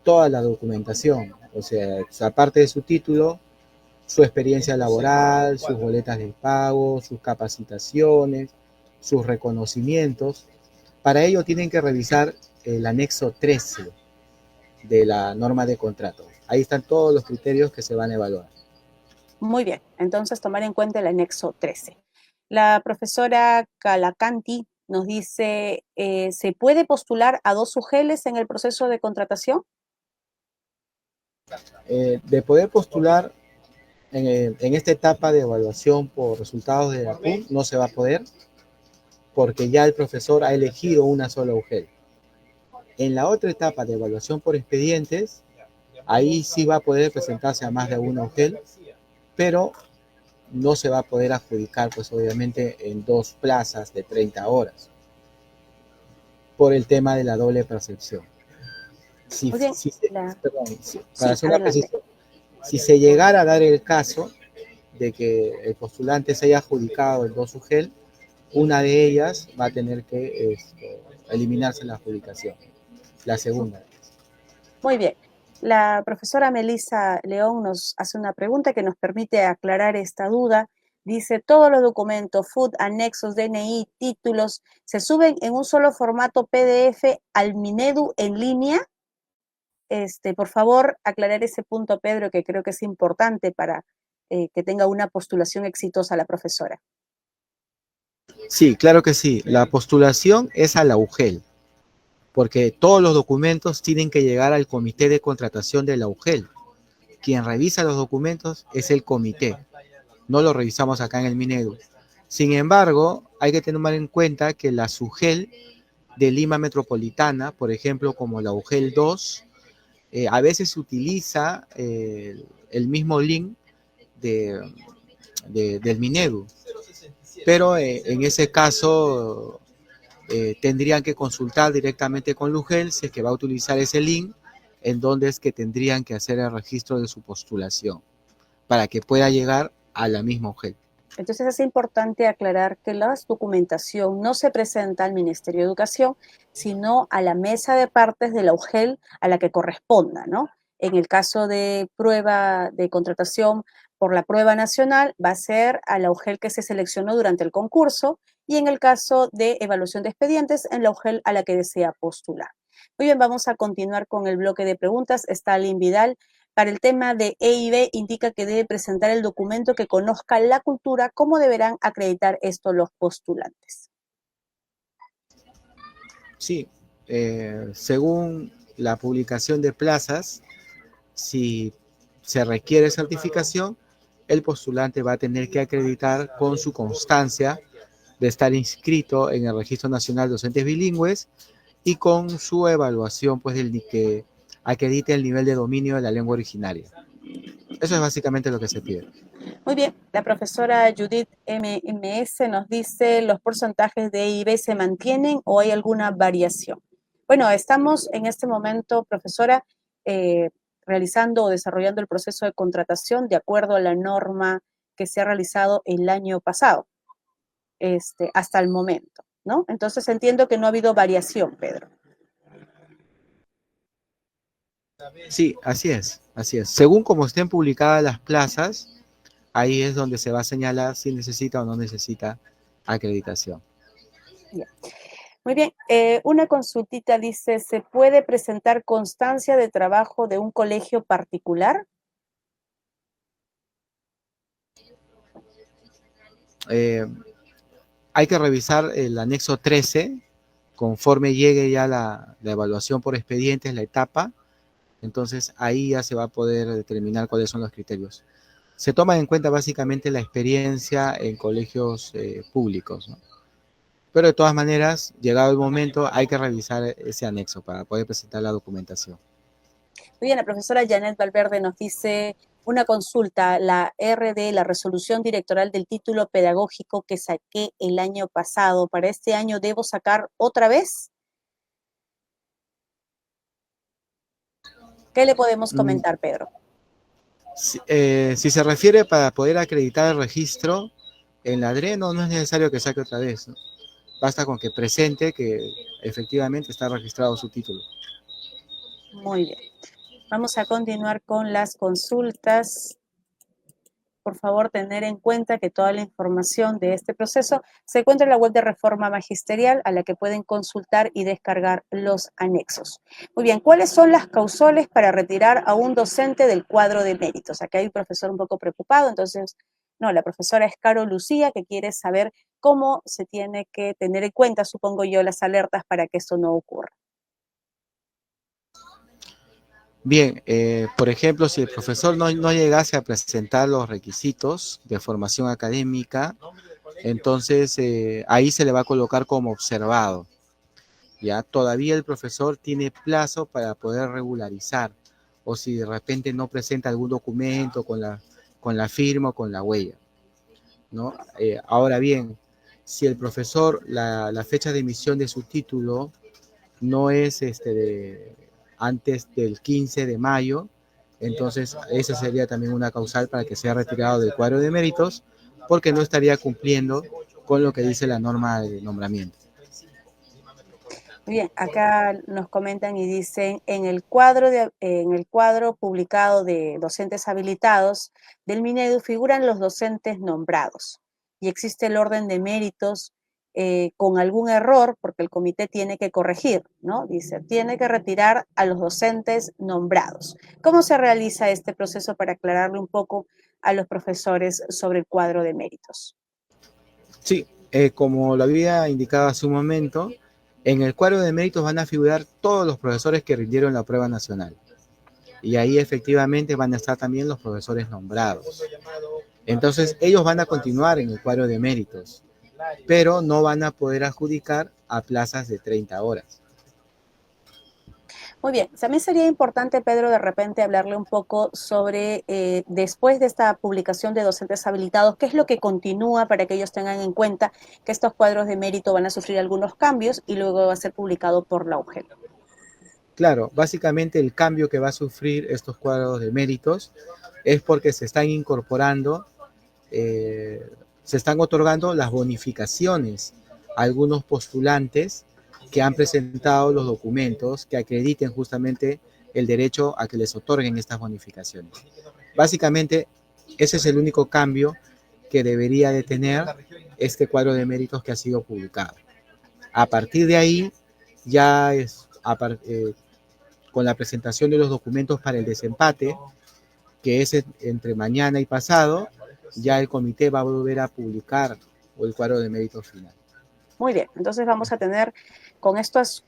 Speaker 3: toda la documentación, o sea, aparte de su título, su experiencia laboral, sus boletas de pago, sus capacitaciones, sus reconocimientos. Para ello tienen que revisar el anexo 13 de la norma de contrato. Ahí están todos los criterios que se van a evaluar.
Speaker 1: Muy bien, entonces tomar en cuenta el anexo 13. La profesora Calacanti nos dice, ¿se puede postular a 2 UGELes en el proceso de contratación?
Speaker 3: De poder postular en esta etapa de evaluación por resultados de la PUC no se va a poder porque ya el profesor ha elegido una sola UGEL. En la otra etapa de evaluación por expedientes, ahí sí va a poder presentarse a más de una UGEL, pero no se va a poder adjudicar, pues obviamente, en 2 plazas de 30 horas, por el tema de la doble percepción.
Speaker 1: Muy bien,
Speaker 3: Para hacer una
Speaker 1: adelante.
Speaker 3: precisión, si se llegara a dar el caso de que el postulante se haya adjudicado en 2 UGEL, una de ellas va a tener que eliminarse la adjudicación, la segunda.
Speaker 1: Muy bien. La profesora Melissa León nos hace una pregunta que nos permite aclarar esta duda. Dice, todos los documentos, FUD, anexos, DNI, títulos, ¿se suben en un solo formato PDF al Minedu en línea? Por favor, aclarar ese punto, Pedro, que creo que es importante para que tenga una postulación exitosa la profesora.
Speaker 3: Sí, claro que sí. La postulación es a la UGEL, porque todos los documentos tienen que llegar al comité de contratación de la UGEL. Quien revisa los documentos es el comité. No lo revisamos acá en el Minedu. Sin embargo, hay que tener en cuenta que la UGEL de Lima Metropolitana, por ejemplo, como la UGEL 2, a veces utiliza el mismo link del Minedu. Pero en ese caso tendrían que consultar directamente con la UGEL si es que va a utilizar ese link, en donde es que tendrían que hacer el registro de su postulación para que pueda llegar a la misma UGEL.
Speaker 1: Entonces es importante aclarar que la documentación no se presenta al Ministerio de Educación, sino a la mesa de partes de la UGEL a la que corresponda, ¿no? En el caso de prueba de contratación por la prueba nacional, va a ser a la UGEL que se seleccionó durante el concurso, y en el caso de evaluación de expedientes, en la UGEL a la que desea postular. Muy bien, vamos a continuar con el bloque de preguntas. Stalin Vidal, para el tema de EIB, indica que debe presentar el documento que conozca la cultura. ¿Cómo deberán acreditar esto los postulantes?
Speaker 3: Sí, según la publicación de plazas, si se requiere certificación, el postulante va a tener que acreditar con su constancia de estar inscrito en el Registro Nacional de Docentes Bilingües y con su evaluación, pues, del que acredite el nivel de dominio de la lengua originaria. Eso es básicamente lo que se pide.
Speaker 1: Muy bien, la profesora Judith MMS nos dice, ¿los porcentajes de EIB se mantienen o hay alguna variación? Bueno, estamos en este momento, profesora, realizando o desarrollando el proceso de contratación de acuerdo a la norma que se ha realizado el año pasado, hasta el momento, ¿no? Entonces entiendo que no ha habido variación, Pedro.
Speaker 3: Sí, así es, así es. Según como estén publicadas las plazas, ahí es donde se va a señalar si necesita o no necesita acreditación.
Speaker 1: Bien. Muy bien, una consultita dice, ¿se puede presentar constancia de trabajo de un colegio particular?
Speaker 3: Hay que revisar el anexo 13, conforme llegue ya la evaluación por expedientes, la etapa, entonces ahí ya se va a poder determinar cuáles son los criterios. Se toma en cuenta básicamente la experiencia en colegios públicos, ¿no? Pero de todas maneras, llegado el momento, hay que revisar ese anexo para poder presentar la documentación.
Speaker 1: Muy bien, la profesora Janet Valverde nos dice una consulta, la RD, la resolución directoral del título pedagógico que saqué el año pasado, ¿para este año debo sacar otra vez? ¿Qué le podemos comentar, Pedro?
Speaker 3: Si se refiere para poder acreditar el registro, en la DRE no es necesario que saque otra vez, ¿no? Basta con que presente que efectivamente está registrado su título.
Speaker 1: Muy bien. Vamos a continuar con las consultas. Por favor, tener en cuenta que toda la información de este proceso se encuentra en la web de Reforma Magisterial, a la que pueden consultar y descargar los anexos. Muy bien, ¿cuáles son las causales para retirar a un docente del cuadro de méritos? Acá hay un profesor un poco preocupado, entonces No, la profesora es Caro Lucía, que quiere saber cómo se tiene que tener en cuenta, supongo yo, las alertas para que eso no ocurra.
Speaker 3: Bien, por ejemplo, si el profesor no llegase a presentar los requisitos de formación académica, entonces ahí se le va a colocar como observado. Ya todavía el profesor tiene plazo para poder regularizar, o si de repente no presenta algún documento con la firma o con la huella, ¿no? Ahora bien, si el profesor, la fecha de emisión de su título no es antes del 15 de mayo, entonces esa sería también una causal para que sea retirado del cuadro de méritos, porque no estaría cumpliendo con lo que dice la norma de nombramiento.
Speaker 1: Bien, acá nos comentan y dicen, en el cuadro publicado de docentes habilitados del Minedu figuran los docentes nombrados y existe el orden de méritos con algún error, porque el comité tiene que corregir, ¿no? Dice, tiene que retirar a los docentes nombrados. ¿Cómo se realiza este proceso para aclararle un poco a los profesores sobre el cuadro de méritos?
Speaker 3: Sí, como lo había indicado hace un momento, en el cuadro de méritos van a figurar todos los profesores que rindieron la prueba nacional. Y ahí efectivamente van a estar también los profesores nombrados. Entonces, ellos van a continuar en el cuadro de méritos, pero no van a poder adjudicar a plazas de 30 horas.
Speaker 1: Muy bien, también sería importante, Pedro, de repente hablarle un poco sobre, después de esta publicación de docentes habilitados, qué es lo que continúa para que ellos tengan en cuenta que estos cuadros de mérito van a sufrir algunos cambios y luego va a ser publicado por la UGEL.
Speaker 3: Claro, básicamente el cambio que va a sufrir estos cuadros de méritos es porque se están incorporando, se están otorgando las bonificaciones a algunos postulantes que han presentado los documentos que acrediten justamente el derecho a que les otorguen estas bonificaciones. Básicamente, ese es el único cambio que debería de tener este cuadro de méritos que ha sido publicado. A partir de ahí, ya es con la presentación de los documentos para el desempate, que es entre mañana y pasado, ya el comité va a volver a publicar el cuadro de méritos final.
Speaker 1: Muy bien, entonces vamos a tener con estos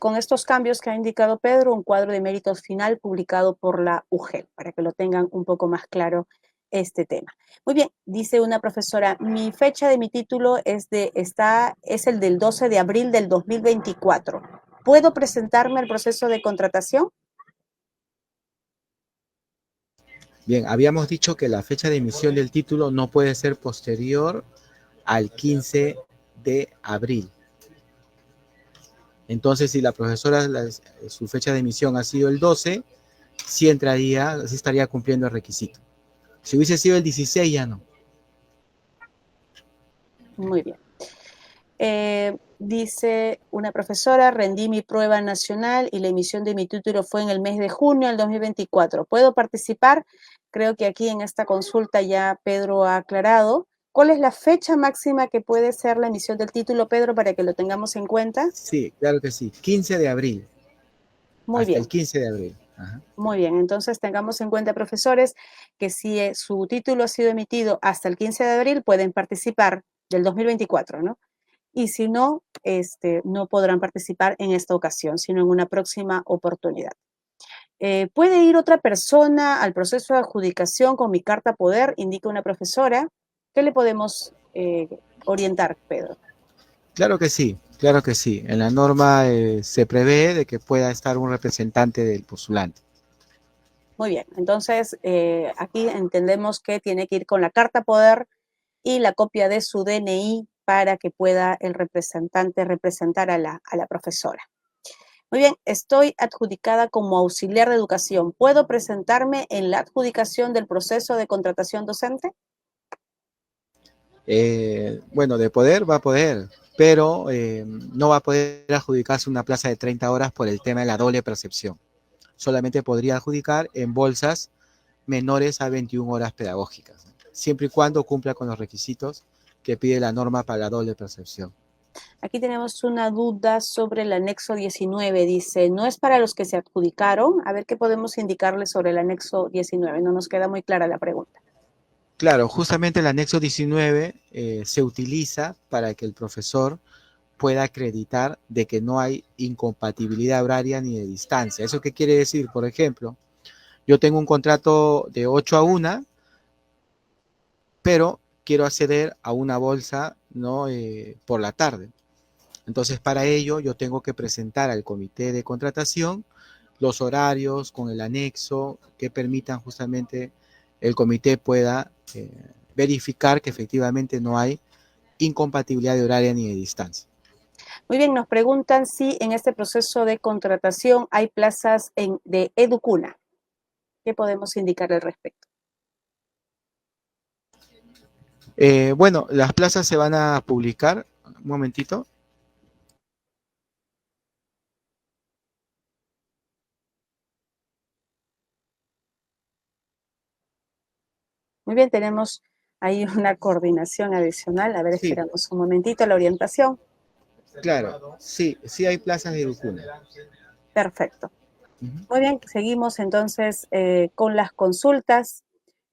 Speaker 1: cambios que ha indicado Pedro, un cuadro de méritos final publicado por la UGEL, para que lo tengan un poco más claro este tema. Muy bien, dice una profesora, mi fecha de mi título es el del 12 de abril del 2024. ¿Puedo presentarme al proceso de contratación?
Speaker 3: Bien, habíamos dicho que la fecha de emisión del título no puede ser posterior al 15 de abril. Entonces, si la profesora, su fecha de emisión ha sido el 12, sí estaría cumpliendo el requisito. Si hubiese sido el 16, ya no.
Speaker 1: Muy bien. Dice una profesora, rendí mi prueba nacional y la emisión de mi título fue en el mes de junio del 2024. ¿Puedo participar? Creo que aquí en esta consulta ya Pedro ha aclarado. ¿Cuál es la fecha máxima que puede ser la emisión del título, Pedro, para que lo tengamos en cuenta?
Speaker 3: Sí, claro que sí. 15 de abril.
Speaker 1: Muy
Speaker 3: hasta
Speaker 1: bien.
Speaker 3: el 15 de abril. Ajá.
Speaker 1: Muy bien, entonces tengamos en cuenta, profesores, que si su título ha sido emitido hasta el 15 de abril, pueden participar del 2024, ¿no? Y si no, no podrán participar en esta ocasión, sino en una próxima oportunidad. ¿Puede ir otra persona al proceso de adjudicación con mi carta poder? Indica una profesora. ¿Qué le podemos orientar, Pedro?
Speaker 3: Claro que sí, claro que sí. En la norma se prevé de que pueda estar un representante del postulante.
Speaker 1: Muy bien, entonces aquí entendemos que tiene que ir con la carta poder y la copia de su DNI para que pueda el representante representar a la profesora. Muy bien, estoy adjudicada como auxiliar de educación. ¿Puedo presentarme en la adjudicación del proceso de contratación docente?
Speaker 3: Bueno, de poder va a poder, pero no va a poder adjudicarse una plaza de 30 horas por el tema de la doble percepción. Solamente podría adjudicar en bolsas menores a 21 horas pedagógicas, siempre y cuando cumpla con los requisitos que pide la norma para la doble percepción.
Speaker 1: Aquí tenemos una duda sobre el anexo 19. Dice, ¿no es para los que se adjudicaron? A ver qué podemos indicarle sobre el anexo 19. No nos queda muy clara la pregunta.
Speaker 3: Claro, justamente el anexo 19 se utiliza para que el profesor pueda acreditar de que no hay incompatibilidad horaria ni de distancia. ¿Eso qué quiere decir? Por ejemplo, yo tengo un contrato de 8 a 1, pero quiero acceder a una bolsa, ¿no? Por la tarde. Entonces, para ello, yo tengo que presentar al comité de contratación los horarios con el anexo que permitan justamente el comité pueda verificar que efectivamente no hay incompatibilidad de horaria ni de distancia.
Speaker 1: Muy bien, nos preguntan si en este proceso de contratación hay plazas de Educuna. ¿Qué podemos indicar al respecto?
Speaker 3: Bueno, las plazas se van a publicar. Un momentito.
Speaker 1: Muy bien, tenemos ahí una coordinación adicional. A ver,
Speaker 3: Sí,
Speaker 1: esperamos un momentito la orientación.
Speaker 3: claro, sí, sí hay plazas de Educuna.
Speaker 1: Perfecto. Muy bien, seguimos entonces con las consultas.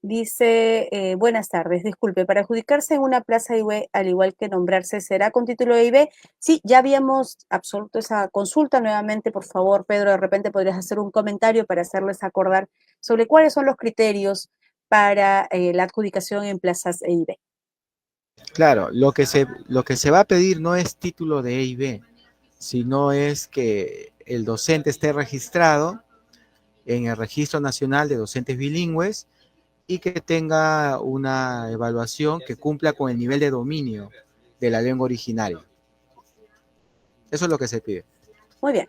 Speaker 1: Dice, buenas tardes, disculpe, para adjudicarse en una plaza IB, al igual que nombrarse, ¿será con título de IB? Sí, ya habíamos absoluto esa consulta. Nuevamente, por favor, Pedro, de repente podrías hacer un comentario para hacerles acordar sobre cuáles son los criterios para la adjudicación en plazas EIB.
Speaker 3: Claro, lo que se va a pedir no es título de E y B, sino es que el docente esté registrado en el Registro Nacional de Docentes Bilingües y que tenga una evaluación que cumpla con el nivel de dominio de la lengua originaria. Eso es lo que se pide.
Speaker 1: Muy bien.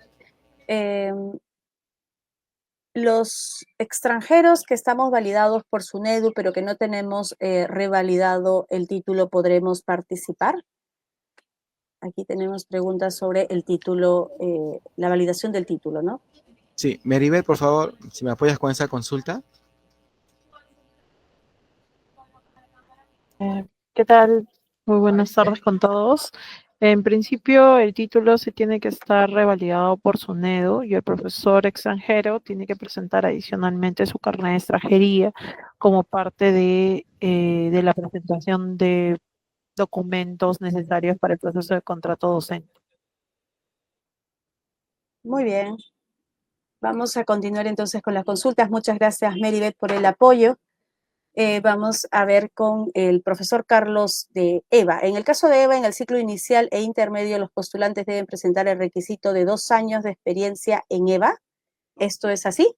Speaker 1: Los extranjeros que estamos validados por SUNEDU, pero que no tenemos revalidado el título, ¿podremos participar? Aquí tenemos preguntas sobre el título, la validación del título, ¿no?
Speaker 3: Sí, Meribel, por favor, si me apoyas con esa consulta.
Speaker 4: ¿Qué tal? Muy buenas tardes con todos. En principio, el título se tiene que estar revalidado por SUNEDU y el profesor extranjero tiene que presentar adicionalmente su carnet de extranjería como parte de la presentación de documentos necesarios para el proceso de contrato docente.
Speaker 1: Muy bien. Vamos a continuar entonces con las consultas. Muchas gracias, Meribeth, por el apoyo. Vamos a ver con el profesor Carlos de EVA. En el caso de EVA, en el ciclo inicial e intermedio, los postulantes deben presentar el requisito de 2 años de experiencia en EVA. ¿Esto es así?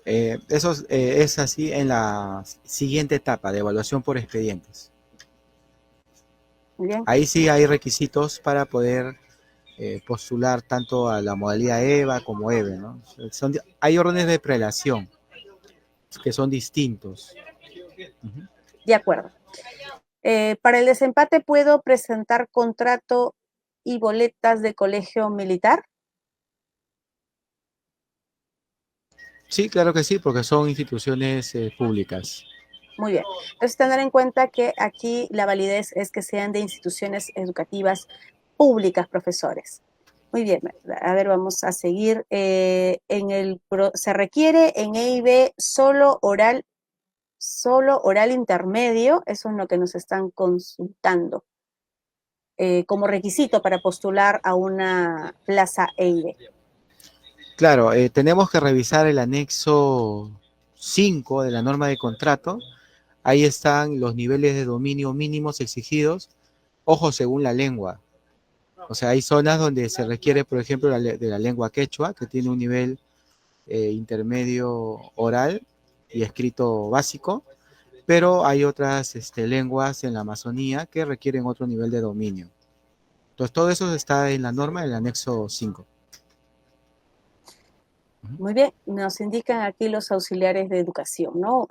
Speaker 3: Eso es así en la siguiente etapa de evaluación por expedientes.
Speaker 1: Muy bien.
Speaker 3: Ahí sí hay requisitos para poder postular tanto a la modalidad EVA como EVE, ¿no? Hay órdenes de prelación que son distintos.
Speaker 1: De acuerdo. Para el desempate, ¿puedo presentar contrato y boletas de colegio militar?
Speaker 3: Sí, claro que sí, porque son instituciones públicas.
Speaker 1: Muy bien. Entonces, tener en cuenta que aquí la validez es que sean de instituciones educativas públicas, profesores. Muy bien. A ver, vamos a seguir. Se requiere en EIB solo oral intermedio. Eso es lo que nos están consultando como requisito para postular a una plaza EIB.
Speaker 3: Claro, tenemos que revisar el anexo 5 de la norma de contrato. Ahí están los niveles de dominio mínimos exigidos, ojo, según la lengua. O sea, hay zonas donde se requiere, por ejemplo, de la lengua quechua, que tiene un nivel intermedio oral y escrito básico, pero hay otras lenguas en la Amazonía que requieren otro nivel de dominio. Entonces, todo eso está en la norma, en el anexo 5.
Speaker 1: Muy bien, nos indican aquí los auxiliares de educación, ¿no?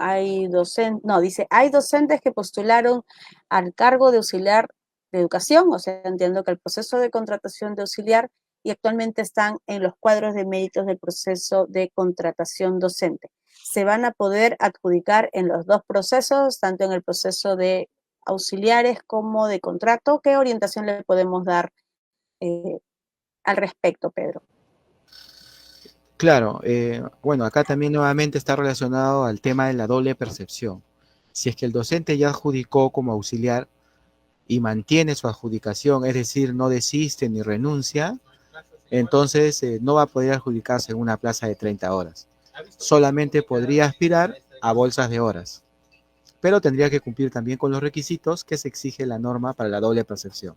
Speaker 1: Dice, hay docentes que postularon al cargo de auxiliar de educación, o sea, entiendo que el proceso de contratación de auxiliar y actualmente están en los cuadros de méritos del proceso de contratación docente. Se van a poder adjudicar en los dos procesos, tanto en el proceso de auxiliares como de contrato. ¿Qué orientación le podemos dar al respecto, Pedro?
Speaker 3: Claro, bueno, acá también nuevamente está relacionado al tema de la doble percepción. Si es que el docente ya adjudicó como auxiliar y mantiene su adjudicación, es decir, no desiste ni renuncia, entonces no va a poder adjudicarse en una plaza de 30 horas. Solamente podría aspirar a bolsas de horas, pero tendría que cumplir también con los requisitos que se exige la norma para la doble percepción.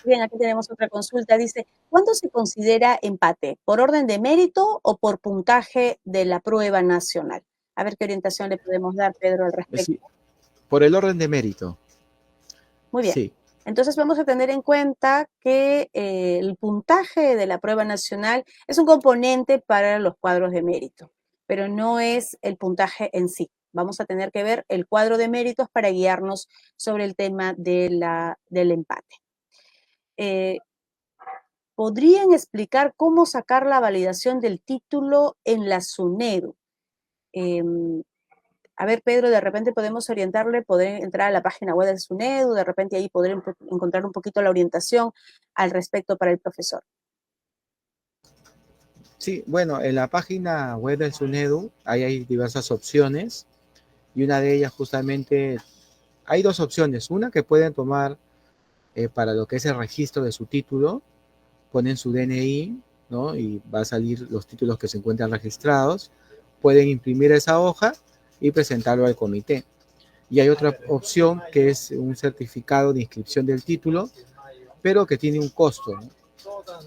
Speaker 1: Bien, aquí tenemos otra consulta. Dice, ¿cuándo se considera empate? ¿Por orden de mérito o por puntaje de la prueba nacional? A ver qué orientación le podemos dar, Pedro, al respecto.
Speaker 3: Sí, por el orden de mérito.
Speaker 1: Muy bien.
Speaker 3: Sí.
Speaker 1: Entonces vamos a tener en cuenta que el puntaje de la prueba nacional es un componente para los cuadros de mérito, pero no es el puntaje en sí. Vamos a tener que ver el cuadro de méritos para guiarnos sobre el tema del empate. ¿Podrían explicar cómo sacar la validación del título en la SUNEDU? A ver, Pedro, de repente podemos orientarle, poder entrar a la página web del SUNEDU, de repente ahí poder encontrar un poquito la orientación al respecto para el profesor.
Speaker 3: Sí, bueno, en la página web del SUNEDU hay diversas opciones y una de ellas justamente, hay dos opciones. Una que pueden tomar para lo que es el registro de su título, ponen su DNI, ¿no? Y va a salir los títulos que se encuentran registrados. Pueden imprimir esa hoja y presentarlo al comité. Y hay otra opción que es un certificado de inscripción del título, pero que tiene un costo, ¿no?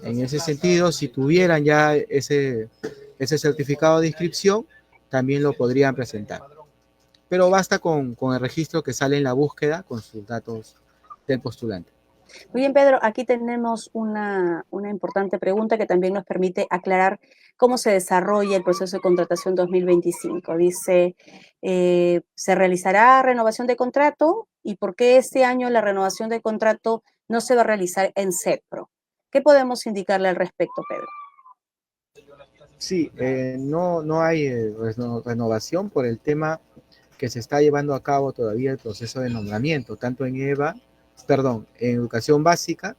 Speaker 3: En ese sentido, si tuvieran ya ese certificado de inscripción, también lo podrían presentar. Pero basta con el registro que sale en la búsqueda con sus datos del postulante.
Speaker 1: Muy bien, Pedro, aquí tenemos una importante pregunta que también nos permite aclarar cómo se desarrolla el proceso de contratación 2025. Dice, ¿se realizará renovación de contrato? ¿Y por qué este año la renovación de contrato no se va a realizar en CEPRO? ¿Qué podemos indicarle al respecto, Pedro?
Speaker 3: Sí, no hay renovación por el tema que se está llevando a cabo todavía el proceso de nombramiento, tanto en en educación básica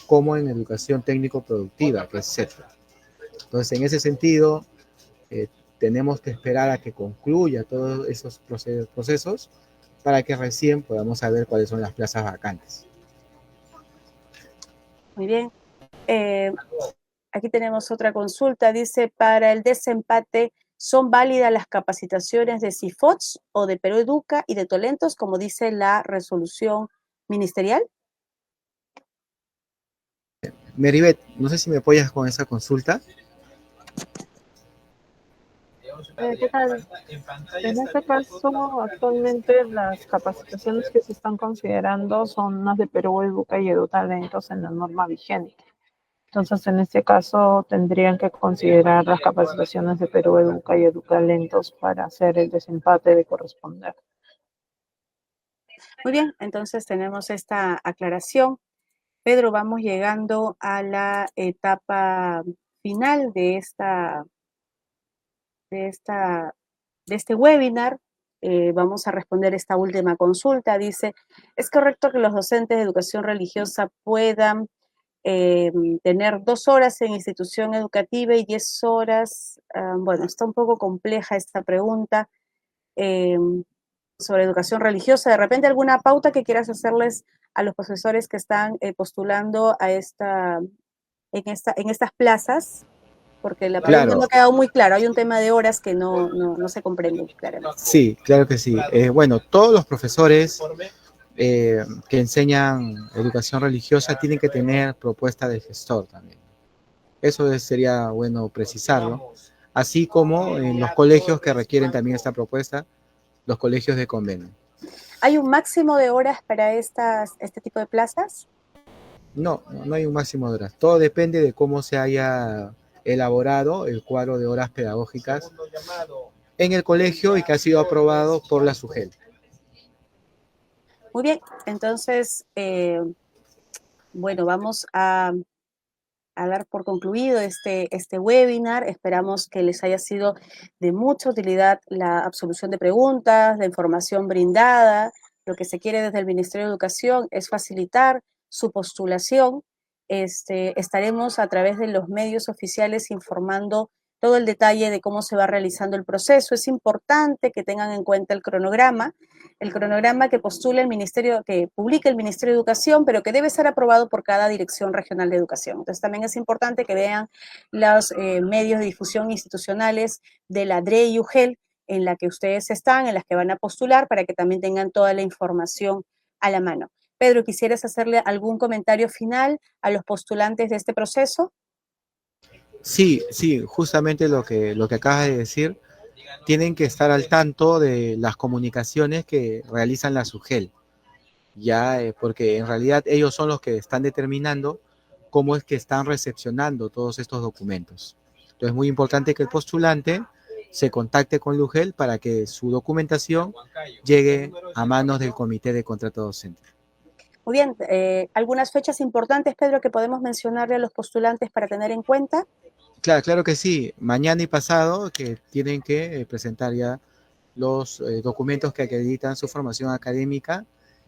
Speaker 3: como en educación técnico-productiva, que es CEPRO. Entonces, en ese sentido, tenemos que esperar a que concluya todos esos procesos para que recién podamos saber cuáles son las plazas vacantes.
Speaker 1: Muy bien. Aquí tenemos otra consulta. Dice, para el desempate, ¿son válidas las capacitaciones de CIFOTS o de Perú Educa y de Tolentos, como dice la resolución ministerial?
Speaker 3: Meribet, no sé si me apoyas con esa consulta.
Speaker 4: ¿Qué tal? En este caso, actualmente las capacitaciones que se están considerando son las de Perú Educa y EduTalentos en la norma vigente. Entonces, en este caso, tendrían que considerar las capacitaciones de Perú Educa y EduTalentos para hacer el desempate de corresponder.
Speaker 1: Muy bien, entonces tenemos esta aclaración. Pedro, vamos llegando a la etapa final de este webinar. Vamos a responder esta última consulta. Dice, ¿es correcto que los docentes de educación religiosa puedan tener 2 horas en institución educativa y 10 horas? Bueno, está un poco compleja esta pregunta sobre educación religiosa. De repente, alguna pauta que quieras hacerles a los profesores que están postulando a en estas plazas, porque la pregunta
Speaker 3: Claro,
Speaker 1: no ha quedado muy claro. Hay un tema de horas que no se comprende claramente.
Speaker 3: sí, claro que sí. Bueno, todos los profesores que enseñan educación religiosa tienen que tener propuesta del gestor también. Eso sería bueno precisarlo, así como en los colegios que requieren también esta propuesta, los colegios de convenio.
Speaker 1: ¿Hay un máximo de horas para este tipo de plazas?
Speaker 3: No hay un máximo de horas. Todo depende de cómo se haya elaborado el cuadro de horas pedagógicas en el colegio y que ha sido aprobado por la SUGEL.
Speaker 1: Muy bien, entonces, bueno, vamos a dar por concluido este webinar. Esperamos que les haya sido de mucha utilidad la absolución de preguntas, la información brindada. Lo que se quiere desde el Ministerio de Educación es facilitar su postulación estaremos a través de los medios oficiales informando todo el detalle de cómo se va realizando el proceso. Es importante que tengan en cuenta el cronograma que postula el Ministerio, que publica el Ministerio de Educación, pero que debe ser aprobado por cada Dirección Regional de Educación. Entonces también es importante que vean los medios de difusión institucionales de la DRE y UGEL en la que ustedes están, en las que van a postular, para que también tengan toda la información a la mano. Pedro, ¿quisieras hacerle algún comentario final a los postulantes de este proceso?
Speaker 3: Sí, sí, justamente lo que acabas de decir, tienen que estar al tanto de las comunicaciones que realizan la SUGEL, ya, porque en realidad ellos son los que están determinando cómo es que están recepcionando todos estos documentos. Entonces es muy importante que el postulante se contacte con la UGEL para que su documentación llegue a manos del Comité de Contrato Docente.
Speaker 1: Muy bien, ¿algunas fechas importantes, Pedro, que podemos mencionarle a los postulantes para tener en cuenta?
Speaker 3: Claro que sí. Mañana y pasado que tienen que presentar ya los documentos que acreditan su formación académica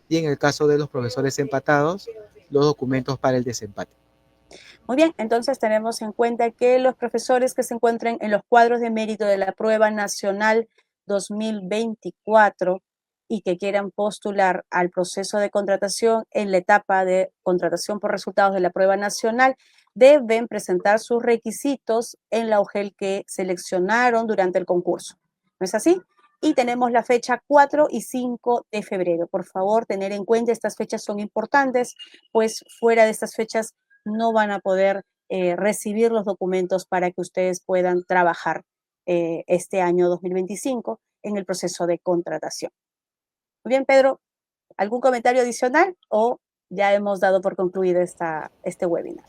Speaker 3: y en el caso de los profesores empatados, los documentos para el desempate.
Speaker 1: Muy bien, entonces tenemos en cuenta que los profesores que se encuentren en los cuadros de mérito de la Prueba Nacional 2024 y que quieran postular al proceso de contratación en la etapa de contratación por resultados de la Prueba Nacional, deben presentar sus requisitos en la UGEL que seleccionaron durante el concurso. ¿No es así? Y tenemos la fecha 4 y 5 de febrero. Por favor, tener en cuenta, estas fechas son importantes, pues fuera de estas fechas no van a poder recibir los documentos para que ustedes puedan trabajar este año 2025 en el proceso de contratación. Muy bien, Pedro, ¿algún comentario adicional o ya hemos dado por concluido este webinar?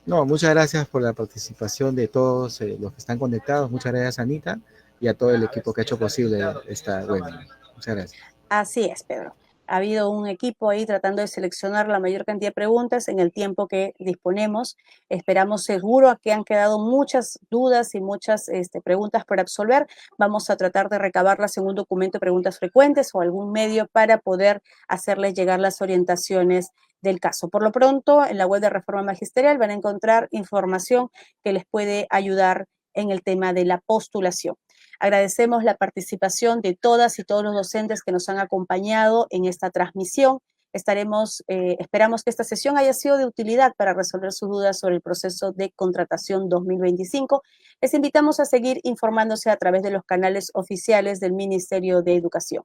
Speaker 3: No, muchas gracias por la participación de todos los que están conectados. Muchas gracias, Anita, y a todo el equipo que ha hecho posible esta webinar. Muchas gracias.
Speaker 1: Así es, Pedro. Ha habido un equipo ahí tratando de seleccionar la mayor cantidad de preguntas en el tiempo que disponemos. Esperamos seguro que han quedado muchas dudas y muchas preguntas por absolver. Vamos a tratar de recabarlas en un documento de preguntas frecuentes o algún medio para poder hacerles llegar las orientaciones del caso. Por lo pronto, en la web de Reforma Magisterial van a encontrar información que les puede ayudar en el tema de la postulación. Agradecemos la participación de todas y todos los docentes que nos han acompañado en esta transmisión. Esperamos que esta sesión haya sido de utilidad para resolver sus dudas sobre el proceso de contratación 2025. Les invitamos a seguir informándose a través de los canales oficiales del Ministerio de Educación.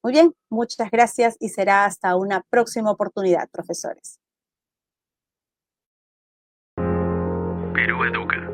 Speaker 1: Muy bien, muchas gracias y será hasta una próxima oportunidad, profesores.
Speaker 5: Perú Educa.